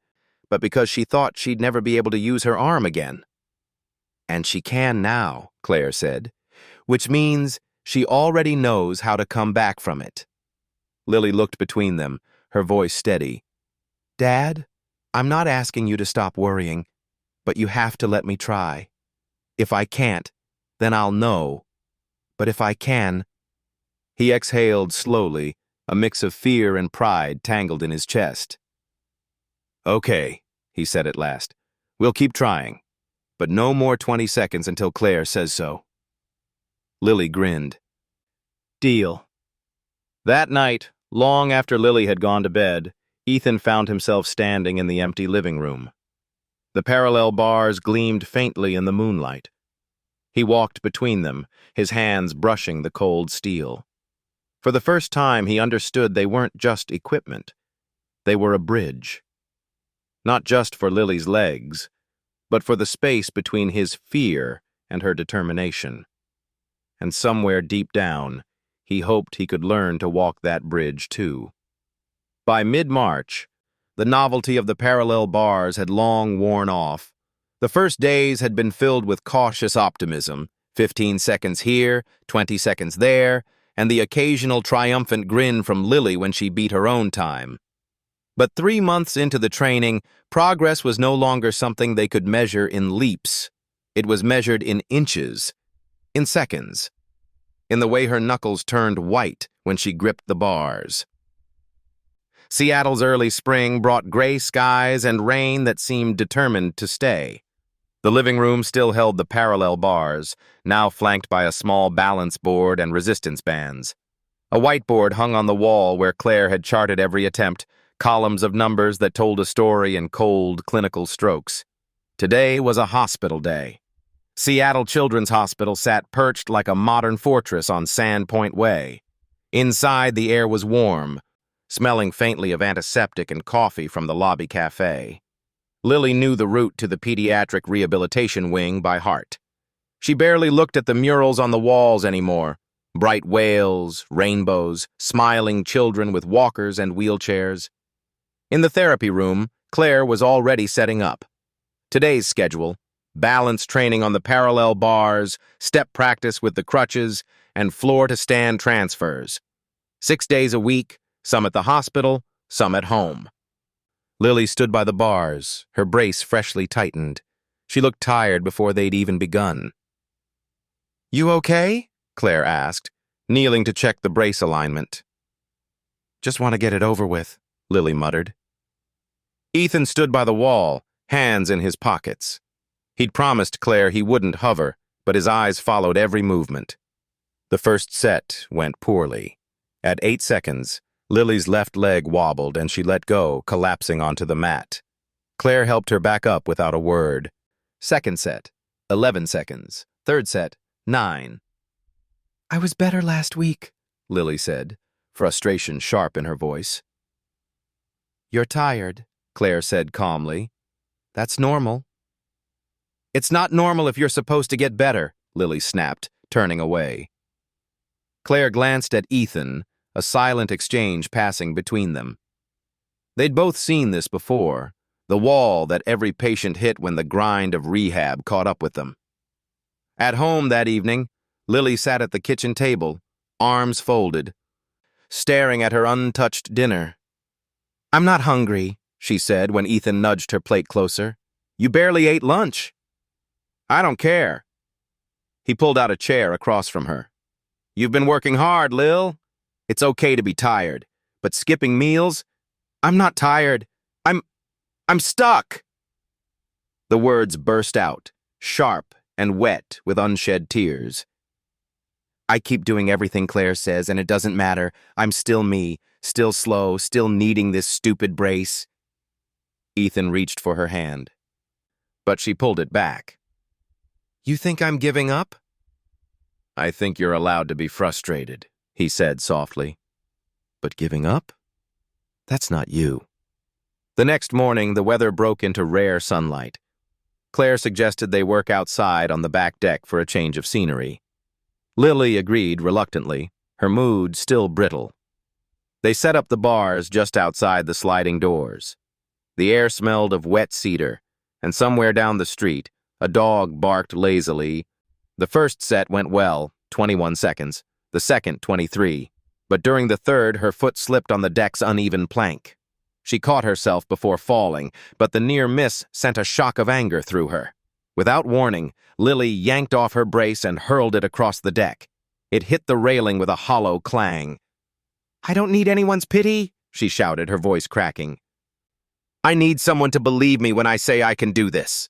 but because she thought she'd never be able to use her arm again. And she can now, Claire said, which means she already knows how to come back from it. Lily looked between them, her voice steady. Dad, I'm not asking you to stop worrying, but you have to let me try. If I can't, then I'll know. But if I can... He exhaled slowly, a mix of fear and pride tangled in his chest. Okay, he said at last. We'll keep trying, but no more 20 seconds until Claire says so. Lily grinned. Deal. That night, long after Lily had gone to bed, Ethan found himself standing in the empty living room. The parallel bars gleamed faintly in the moonlight. He walked between them, his hands brushing the cold steel. For the first time, he understood they weren't just equipment. They were a bridge. Not just for Lily's legs, but for the space between his fear and her determination. And somewhere deep down, he hoped he could learn to walk that bridge too. By mid-March, the novelty of the parallel bars had long worn off. The first days had been filled with cautious optimism, 15 seconds here, 20 seconds there, and the occasional triumphant grin from Lily when she beat her own time. But 3 months into the training, progress was no longer something they could measure in leaps. It was measured in inches, in seconds, in the way her knuckles turned white when she gripped the bars. Seattle's early spring brought gray skies and rain that seemed determined to stay. The living room still held the parallel bars, now flanked by a small balance board and resistance bands. A whiteboard hung on the wall where Claire had charted every attempt, columns of numbers that told a story in cold, clinical strokes. Today was a hospital day. Seattle Children's Hospital sat perched like a modern fortress on Sandpoint Way. Inside, the air was warm, smelling faintly of antiseptic and coffee from the lobby cafe. Lily knew the route to the pediatric rehabilitation wing by heart. She barely looked at the murals on the walls anymore. Bright whales, rainbows, smiling children with walkers and wheelchairs. In the therapy room, Claire was already setting up. Today's schedule: balance training on the parallel bars, step practice with the crutches, and floor-to-stand transfers. 6 days a week, some at the hospital, some at home. Lily stood by the bars, her brace freshly tightened. She looked tired before they'd even begun. You okay? Claire asked, kneeling to check the brace alignment. Just want to get it over with, Lily muttered. Ethan stood by the wall, hands in his pockets. He'd promised Claire he wouldn't hover, but his eyes followed every movement. The first set went poorly. At 8 seconds, Lily's left leg wobbled and she let go, collapsing onto the mat. Claire helped her back up without a word. Second set, 11 seconds. Third set, 9. "I was better last week," Lily said, frustration sharp in her voice. "You're tired," Claire said calmly. "That's normal." "It's not normal if you're supposed to get better," Lily snapped, turning away. Claire glanced at Ethan, a silent exchange passing between them. They'd both seen this before, the wall that every patient hit when the grind of rehab caught up with them. At home that evening, Lily sat at the kitchen table, arms folded, staring at her untouched dinner. "I'm not hungry," she said when Ethan nudged her plate closer. "You barely ate lunch." "I don't care." He pulled out a chair across from her. "You've been working hard, Lil. It's okay to be tired, but skipping meals? I'm not tired. I'm stuck." The words burst out, sharp and wet with unshed tears. "I keep doing everything Claire says, and it doesn't matter. I'm still me, still slow, still needing this stupid brace." Ethan reached for her hand, but she pulled it back. "You think I'm giving up?" "I think you're allowed to be frustrated," he said softly. "But giving up? That's not you." The next morning, the weather broke into rare sunlight. Claire suggested they work outside on the back deck for a change of scenery. Lily agreed reluctantly, her mood still brittle. They set up the bars just outside the sliding doors. The air smelled of wet cedar, and somewhere down the street, a dog barked lazily. The first set went well, 21 seconds, the second 23, but during the third her foot slipped on the deck's uneven plank. She caught herself before falling, but the near miss sent a shock of anger through her. Without warning, Lily yanked off her brace and hurled it across the deck. It hit the railing with a hollow clang. "I don't need anyone's pity," she shouted, her voice cracking. "I need someone to believe me when I say I can do this."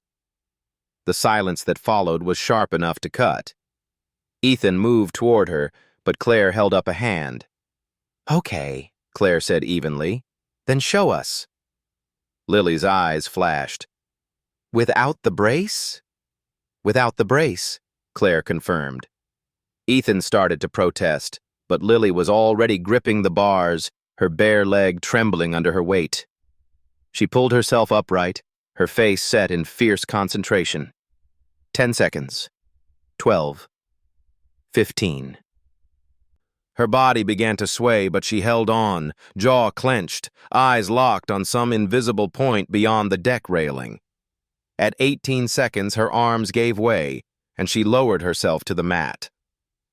The silence that followed was sharp enough to cut. Ethan moved toward her, but Claire held up a hand. "Okay," Claire said evenly. "Then show us." Lily's eyes flashed. "Without the brace?" "Without the brace," Claire confirmed. Ethan started to protest, but Lily was already gripping the bars, her bare leg trembling under her weight. She pulled herself upright, her face set in fierce concentration. 10 seconds. 12. 15. Her body began to sway, but she held on, jaw clenched, eyes locked on some invisible point beyond the deck railing. At 18 seconds, her arms gave way, and she lowered herself to the mat.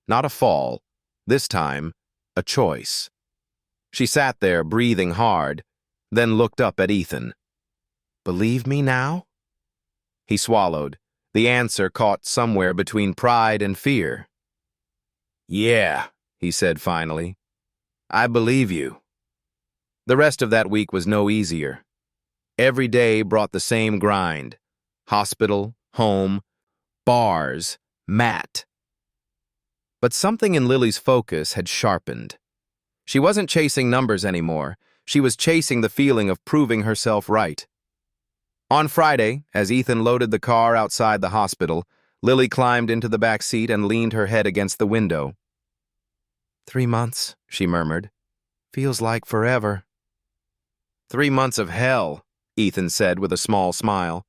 Not a fall, this time, a choice. She sat there, breathing hard, then looked up at Ethan. "Believe me now?" He swallowed, the answer caught somewhere between pride and fear. "Yeah," he said finally. "I believe you." The rest of that week was no easier. Every day brought the same grind. Hospital, home, bars, mat. But something in Lily's focus had sharpened. She wasn't chasing numbers anymore. She was chasing the feeling of proving herself right. On Friday, as Ethan loaded the car outside the hospital, Lily climbed into the back seat and leaned her head against the window. 3 months, she murmured. "Feels like forever." 3 months of hell, Ethan said with a small smile.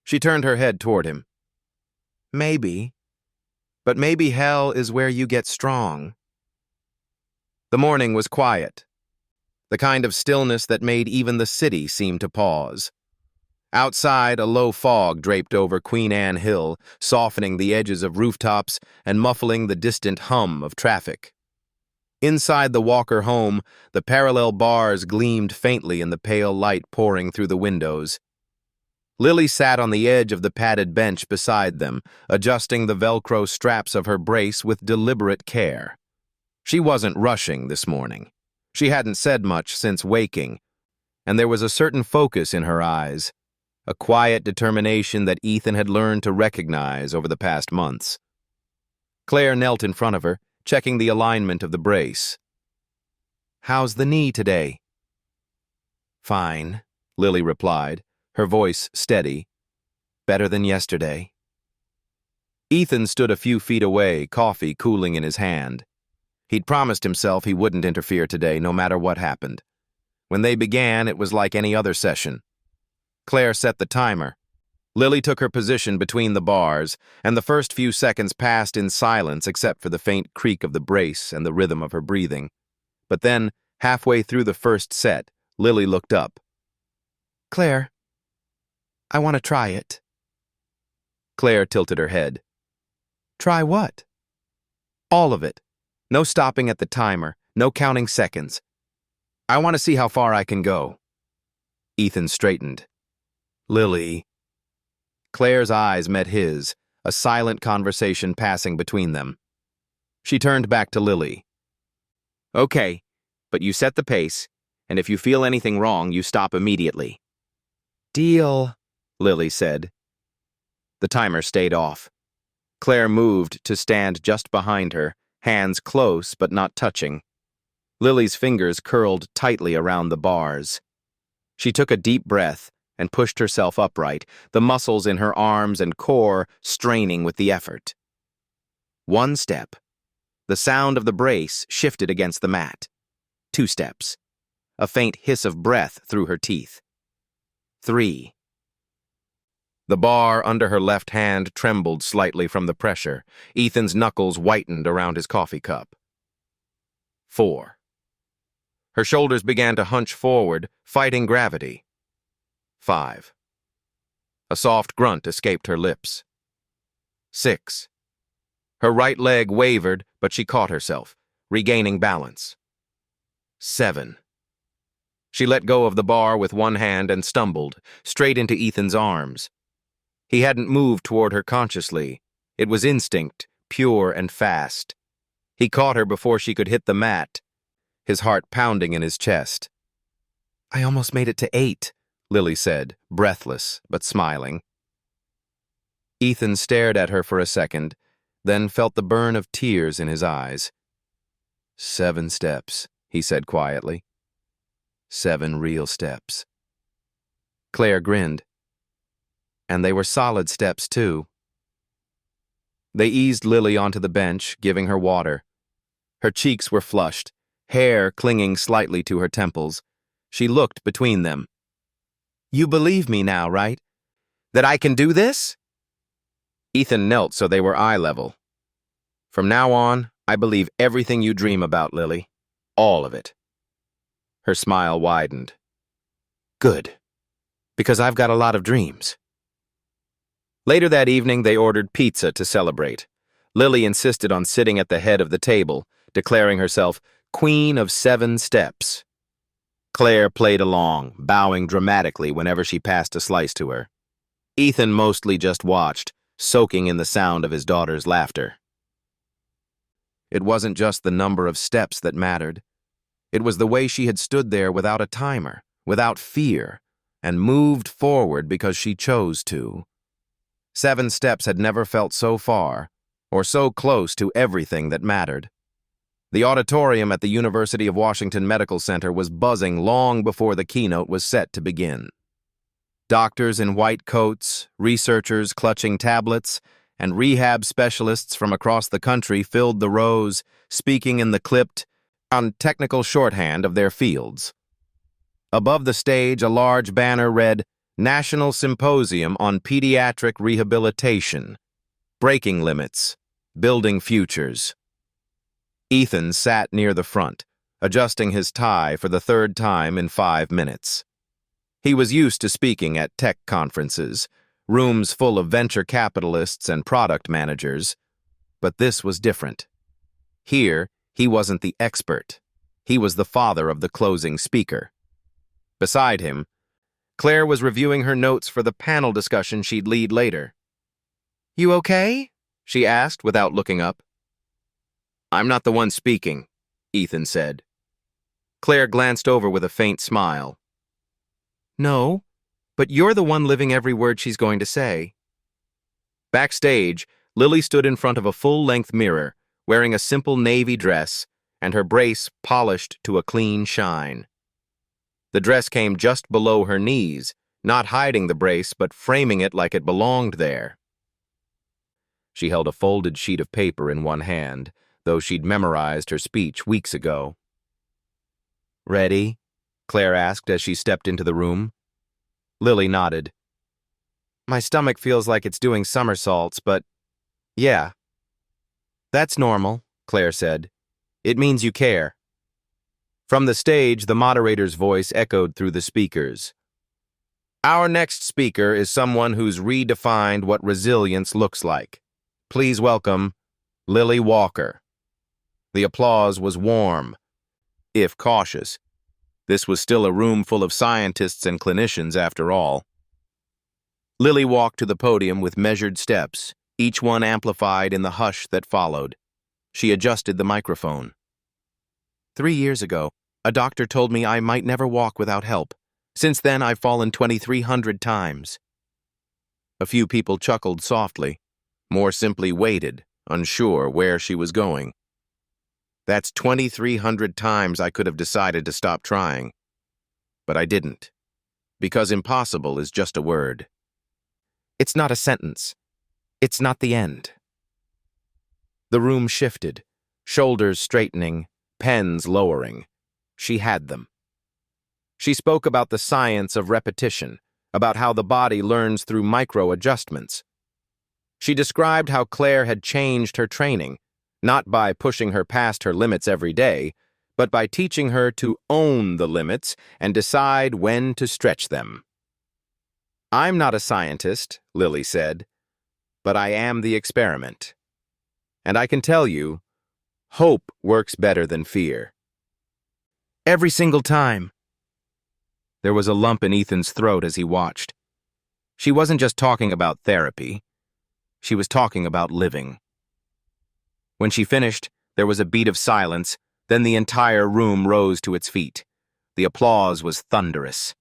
She turned her head toward him. "Maybe. But maybe hell is where you get strong." The morning was quiet, the kind of stillness that made even the city seem to pause. Outside, a low fog draped over Queen Anne Hill, softening the edges of rooftops and muffling the distant hum of traffic. Inside the Walker home, the parallel bars gleamed faintly in the pale light pouring through the windows. Lily sat on the edge of the padded bench beside them, adjusting the Velcro straps of her brace with deliberate care. She wasn't rushing this morning. She hadn't said much since waking, and there was a certain focus in her eyes, a quiet determination that Ethan had learned to recognize over the past months. Claire knelt in front of her, checking the alignment of the brace. how's the knee today?" "Fine," Lily replied, her voice steady. "Better than yesterday." Ethan stood a few feet away, coffee cooling in his hand. He'd promised himself he wouldn't interfere today, no matter what happened. When they began, it was like any other session. Claire set the timer. Lily took her position between the bars, and the first few seconds passed in silence except for the faint creak of the brace and the rhythm of her breathing. But then, halfway through the first set, Lily looked up. "Claire, I want to try it." Claire tilted her head. "Try what?" "All of it. No stopping at the timer, no counting seconds. I want to see how far I can go." Ethan straightened. "Lily." Claire's eyes met his, a silent conversation passing between them. She turned back to Lily. "Okay, but you set the pace, and if you feel anything wrong, you stop immediately." "Deal," Lily said. The timer stayed off. Claire moved to stand just behind her, hands close but not touching. Lily's fingers curled tightly around the bars. She took a deep breath and pushed herself upright, the muscles in her arms and core straining with the effort. One step. The sound of the brace shifted against the mat. 2 steps. A faint hiss of breath through her teeth. 3. The bar under her left hand trembled slightly from the pressure. Ethan's knuckles whitened around his coffee cup. 4. Her shoulders began to hunch forward, fighting gravity. 5. A soft grunt escaped her lips. 6. Her right leg wavered, but she caught herself, regaining balance. 7. She let go of the bar with one hand and stumbled, straight into Ethan's arms. He hadn't moved toward her consciously. It was instinct, pure and fast. He caught her before she could hit the mat, his heart pounding in his chest. "I almost made it to 8, Lily said, breathless but smiling. Ethan stared at her for a second, then felt the burn of tears in his eyes. 7 steps, he said quietly. 7 real steps. Claire grinned. And they were solid steps, too. They eased Lily onto the bench, giving her water. Her cheeks were flushed, hair clinging slightly to her temples. She looked between them. "You believe me now, right? That I can do this?" Ethan knelt so they were eye level. "From now on, I believe everything you dream about, Lily. All of it." Her smile widened. "Good. Because I've got a lot of dreams." Later that evening, they ordered pizza to celebrate. Lily insisted on sitting at the head of the table, declaring herself Queen of 7 Steps. Claire played along, bowing dramatically whenever she passed a slice to her. Ethan mostly just watched, soaking in the sound of his daughter's laughter. It wasn't just the number of steps that mattered. It was the way she had stood there without a timer, without fear, and moved forward because she chose to. 7 steps had never felt so far, or so close to everything that mattered. The auditorium at the University of Washington Medical Center was buzzing long before the keynote was set to begin. Doctors in white coats, researchers clutching tablets, and rehab specialists from across the country filled the rows, speaking in the clipped, technical shorthand of their fields. Above the stage, a large banner read, National Symposium on Pediatric Rehabilitation, Breaking Limits, Building Futures. Ethan sat near the front, adjusting his tie for the 3rd time in 5 minutes. He was used to speaking at tech conferences, rooms full of venture capitalists and product managers, but this was different. Here, he wasn't the expert. He was the father of the closing speaker. Beside him, Claire was reviewing her notes for the panel discussion she'd lead later. "You okay?" she asked without looking up. "I'm not the one speaking," Ethan said. Claire glanced over with a faint smile. "No, but you're the one living every word she's going to say." Backstage, Lily stood in front of a full-length mirror, wearing a simple navy dress, and her brace polished to a clean shine. The dress came just below her knees, not hiding the brace but framing it like it belonged there. She held a folded sheet of paper in one hand, though she'd memorized her speech weeks ago. "Ready?" Claire asked as she stepped into the room. Lily nodded. "My stomach feels like it's doing somersaults, but yeah." "That's normal," Claire said. "It means you care." From the stage, the moderator's voice echoed through the speakers. "Our next speaker is someone who's redefined what resilience looks like. Please welcome Lily Walker." The applause was warm, if cautious. This was still a room full of scientists and clinicians, after all. Lily walked to the podium with measured steps, each one amplified in the hush that followed. She adjusted the microphone. 3 years ago, a doctor told me I might never walk without help. Since then, I've fallen 2,300 times. A few people chuckled softly, more simply waited, unsure where she was going. That's 2,300 times I could have decided to stop trying. But I didn't, because impossible is just a word. It's not a sentence. It's not the end. The room shifted, shoulders straightening, pens lowering. She had them. She spoke about the science of repetition, about how the body learns through micro-adjustments. She described how Claire had changed her training, not by pushing her past her limits every day, but by teaching her to own the limits and decide when to stretch them. "I'm not a scientist," Lily said, "but I am the experiment. And I can tell you, hope works better than fear." "Every single time." There was a lump in Ethan's throat as he watched. She wasn't just talking about therapy. She was talking about living. When she finished, there was a beat of silence, then the entire room rose to its feet. The applause was thunderous.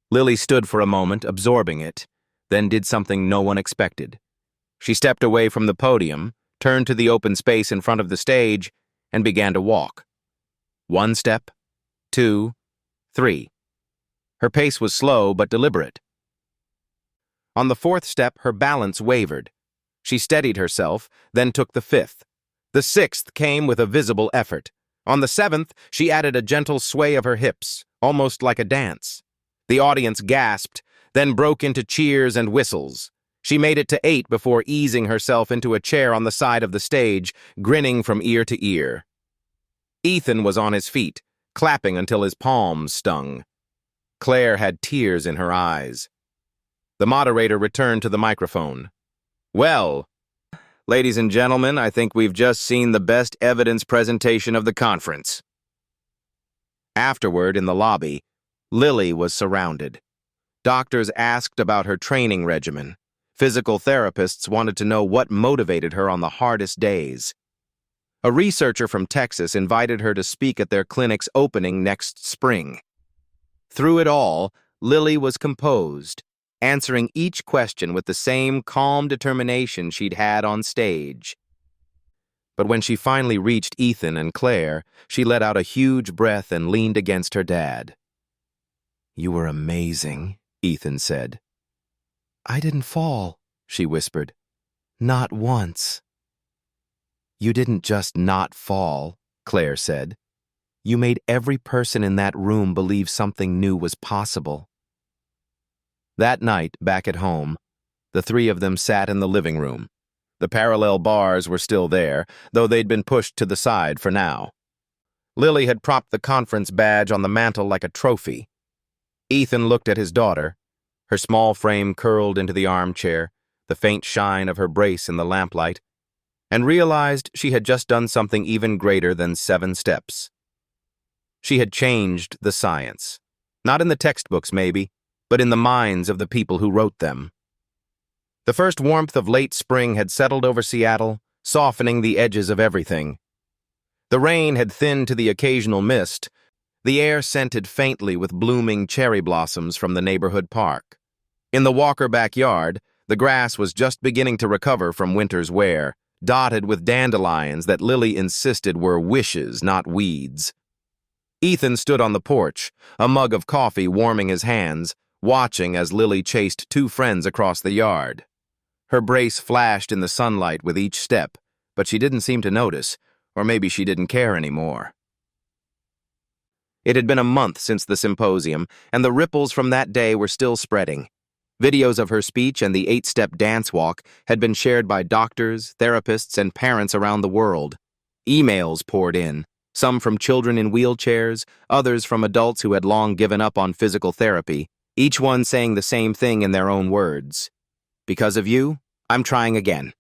Lily stood for a moment, absorbing it, then did something no one expected. She stepped away from the podium, turned to the open space in front of the stage, and began to walk. 1 step, 2, 3. Her pace was slow but deliberate. On the 4th step, her balance wavered. She steadied herself, then took the 5th. The 6th came with a visible effort. On the 7th, she added a gentle sway of her hips, almost like a dance. The audience gasped, then broke into cheers and whistles. She made it to 8 before easing herself into a chair on the side of the stage, grinning from ear to ear. Ethan was on his feet, clapping until his palms stung. Claire had tears in her eyes. The moderator returned to the microphone. "Well, ladies and gentlemen, I think we've just seen the best evidence presentation of the conference." Afterward, in the lobby, Lily was surrounded. Doctors asked about her training regimen. Physical therapists wanted to know what motivated her on the hardest days. A researcher from Texas invited her to speak at their clinic's opening next spring. Through it all, Lily was composed, answering each question with the same calm determination she'd had on stage. But when she finally reached Ethan and Claire, she let out a huge breath and leaned against her dad. "You were amazing," Ethan said. "I didn't fall," she whispered. "Not once." "You didn't just not fall," Claire said. "You made every person in that room believe something new was possible." That night, back at home, the 3 of them sat in the living room. The parallel bars were still there, though they'd been pushed to the side for now. Lily had propped the conference badge on the mantel like a trophy. Ethan looked at his daughter, her small frame curled into the armchair, the faint shine of her brace in the lamplight, and realized she had just done something even greater than 7 steps. She had changed the science. Not in the textbooks, maybe, but in the minds of the people who wrote them. The first warmth of late spring had settled over Seattle, softening the edges of everything. The rain had thinned to the occasional mist. The air scented faintly with blooming cherry blossoms from the neighborhood park. In the Walker backyard, the grass was just beginning to recover from winter's wear, dotted with dandelions that Lily insisted were wishes, not weeds. Ethan stood on the porch, a mug of coffee warming his hands, watching as Lily chased two friends across the yard. Her brace flashed in the sunlight with each step, but she didn't seem to notice, or maybe she didn't care anymore. It had been a month since the symposium, and the ripples from that day were still spreading. Videos of her speech and the 8-step dance walk had been shared by doctors, therapists, and parents around the world. Emails poured in, some from children in wheelchairs, others from adults who had long given up on physical therapy, each one saying the same thing in their own words. Because of you, I'm trying again.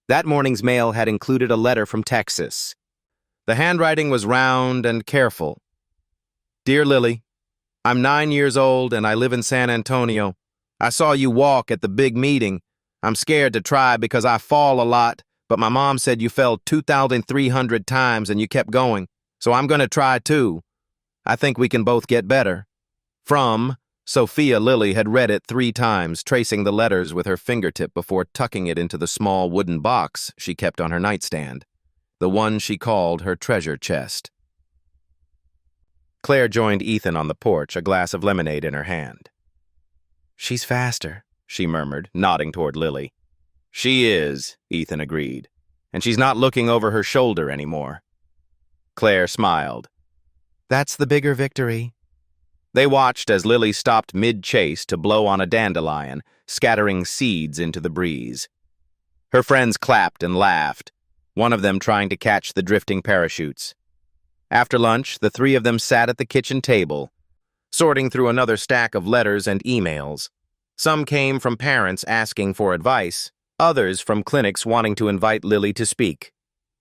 That morning's mail had included a letter from Texas. The handwriting was round and careful. Dear Lily, I'm 9 years old and I live in San Antonio. I saw you walk at the big meeting. I'm scared to try because I fall a lot, but my mom said you fell 2,300 times and you kept going, so I'm going to try too. I think we can both get better. From Sophia. Lily had read it 3 times, tracing the letters with her fingertip before tucking it into the small wooden box she kept on her nightstand, the one she called her treasure chest. Claire joined Ethan on the porch, a glass of lemonade in her hand. She's faster, she murmured, nodding toward Lily. She is, Ethan agreed, and she's not looking over her shoulder anymore. Claire smiled. That's the bigger victory. They watched as Lily stopped mid-chase to blow on a dandelion, scattering seeds into the breeze. Her friends clapped and laughed, one of them trying to catch the drifting parachutes. After lunch, the 3 of them sat at the kitchen table, sorting through another stack of letters and emails. Some came from parents asking for advice, others from clinics wanting to invite Lily to speak.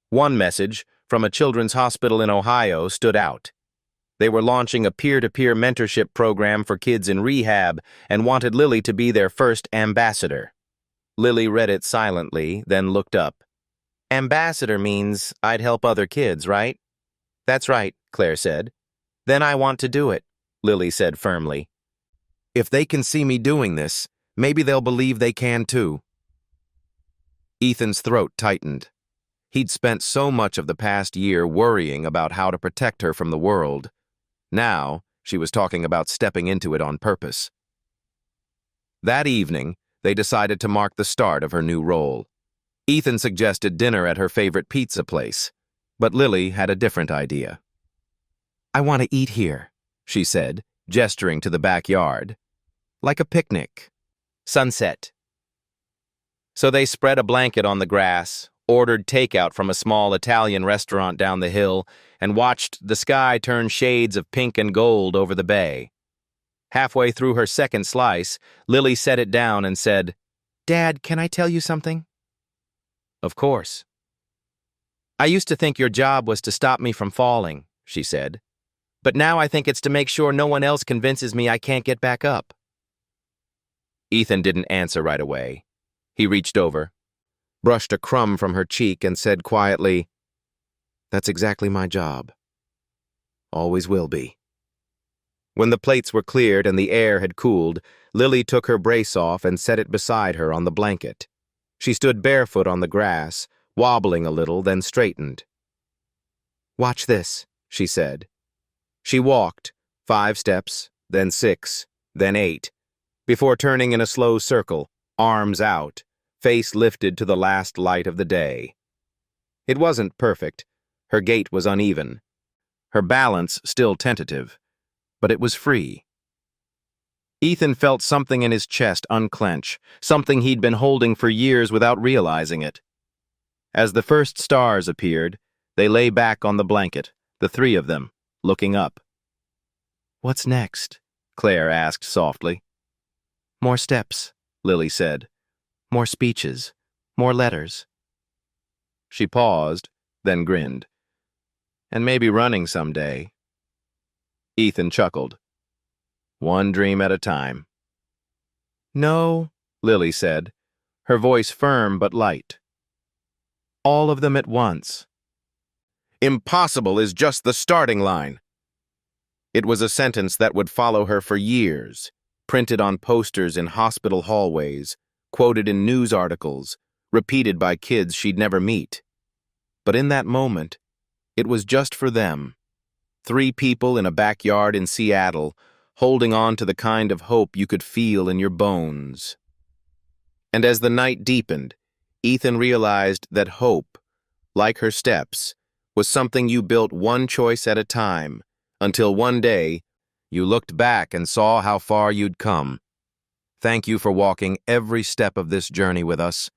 One message, from a children's hospital in Ohio, stood out. They were launching a peer-to-peer mentorship program for kids in rehab and wanted Lily to be their first ambassador. Lily read it silently, then looked up. Ambassador means I'd help other kids, right? That's right, Claire said. Then I want to do it, Lily said firmly. If they can see me doing this, maybe they'll believe they can too. Ethan's throat tightened. He'd spent so much of the past year worrying about how to protect her from the world. Now, she was talking about stepping into it on purpose. That evening, they decided to mark the start of her new role. Ethan suggested dinner at her favorite pizza place, but Lily had a different idea. I want to eat here, she said, gesturing to the backyard. Like a picnic. Sunset. So they spread a blanket on the grass, ordered takeout from a small Italian restaurant down the hill, and watched the sky turn shades of pink and gold over the bay. Halfway through her second slice, Lily set it down and said, Dad, can I tell you something? Of course. I used to think your job was to stop me from falling, she said. But now I think it's to make sure no one else convinces me I can't get back up. Ethan didn't answer right away. He reached over, brushed a crumb from her cheek, and said quietly, That's exactly my job. Always will be. When the plates were cleared and the air had cooled, Lily took her brace off and set it beside her on the blanket. She stood barefoot on the grass, wobbling a little, then straightened. Watch this, she said. She walked, 5 steps, then 6, then 8, before turning in a slow circle, arms out, face lifted to the last light of the day. It wasn't perfect. Her gait was uneven. Her balance still tentative, but it was free. Ethan felt something in his chest unclench, something he'd been holding for years without realizing it. As the first stars appeared, they lay back on the blanket, the 3 of them, looking up. What's next? Claire asked softly. More steps, Lily said. More speeches, more letters. She paused, then grinned. And maybe running someday. Ethan chuckled. One dream at a time. No, Lily said, her voice firm but light. All of them at once. Impossible is just the starting line. It was a sentence that would follow her for years, printed on posters in hospital hallways, quoted in news articles, repeated by kids she'd never meet. But in that moment, it was just for them. 3 people in a backyard in Seattle, holding on to the kind of hope you could feel in your bones. And as the night deepened, Ethan realized that hope, like her steps, was something you built one choice at a time, until one day, you looked back and saw how far you'd come. Thank you for walking every step of this journey with us,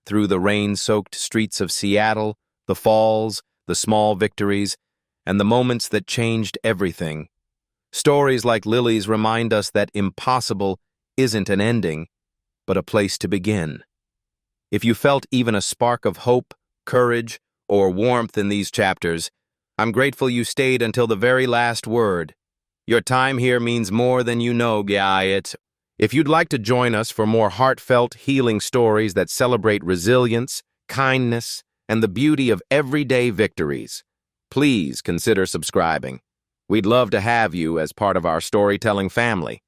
through the rain-soaked streets of Seattle, the falls, the small victories, and the moments that changed everything. Stories like Lily's remind us that impossible isn't an ending, but a place to begin. If you felt even a spark of hope, courage, or warmth in these chapters, I'm grateful you stayed until the very last word. Your time here means more than you know, guys. If you'd like to join us for more heartfelt, healing stories that celebrate resilience, kindness, and the beauty of everyday victories, please consider subscribing. We'd love to have you as part of our storytelling family.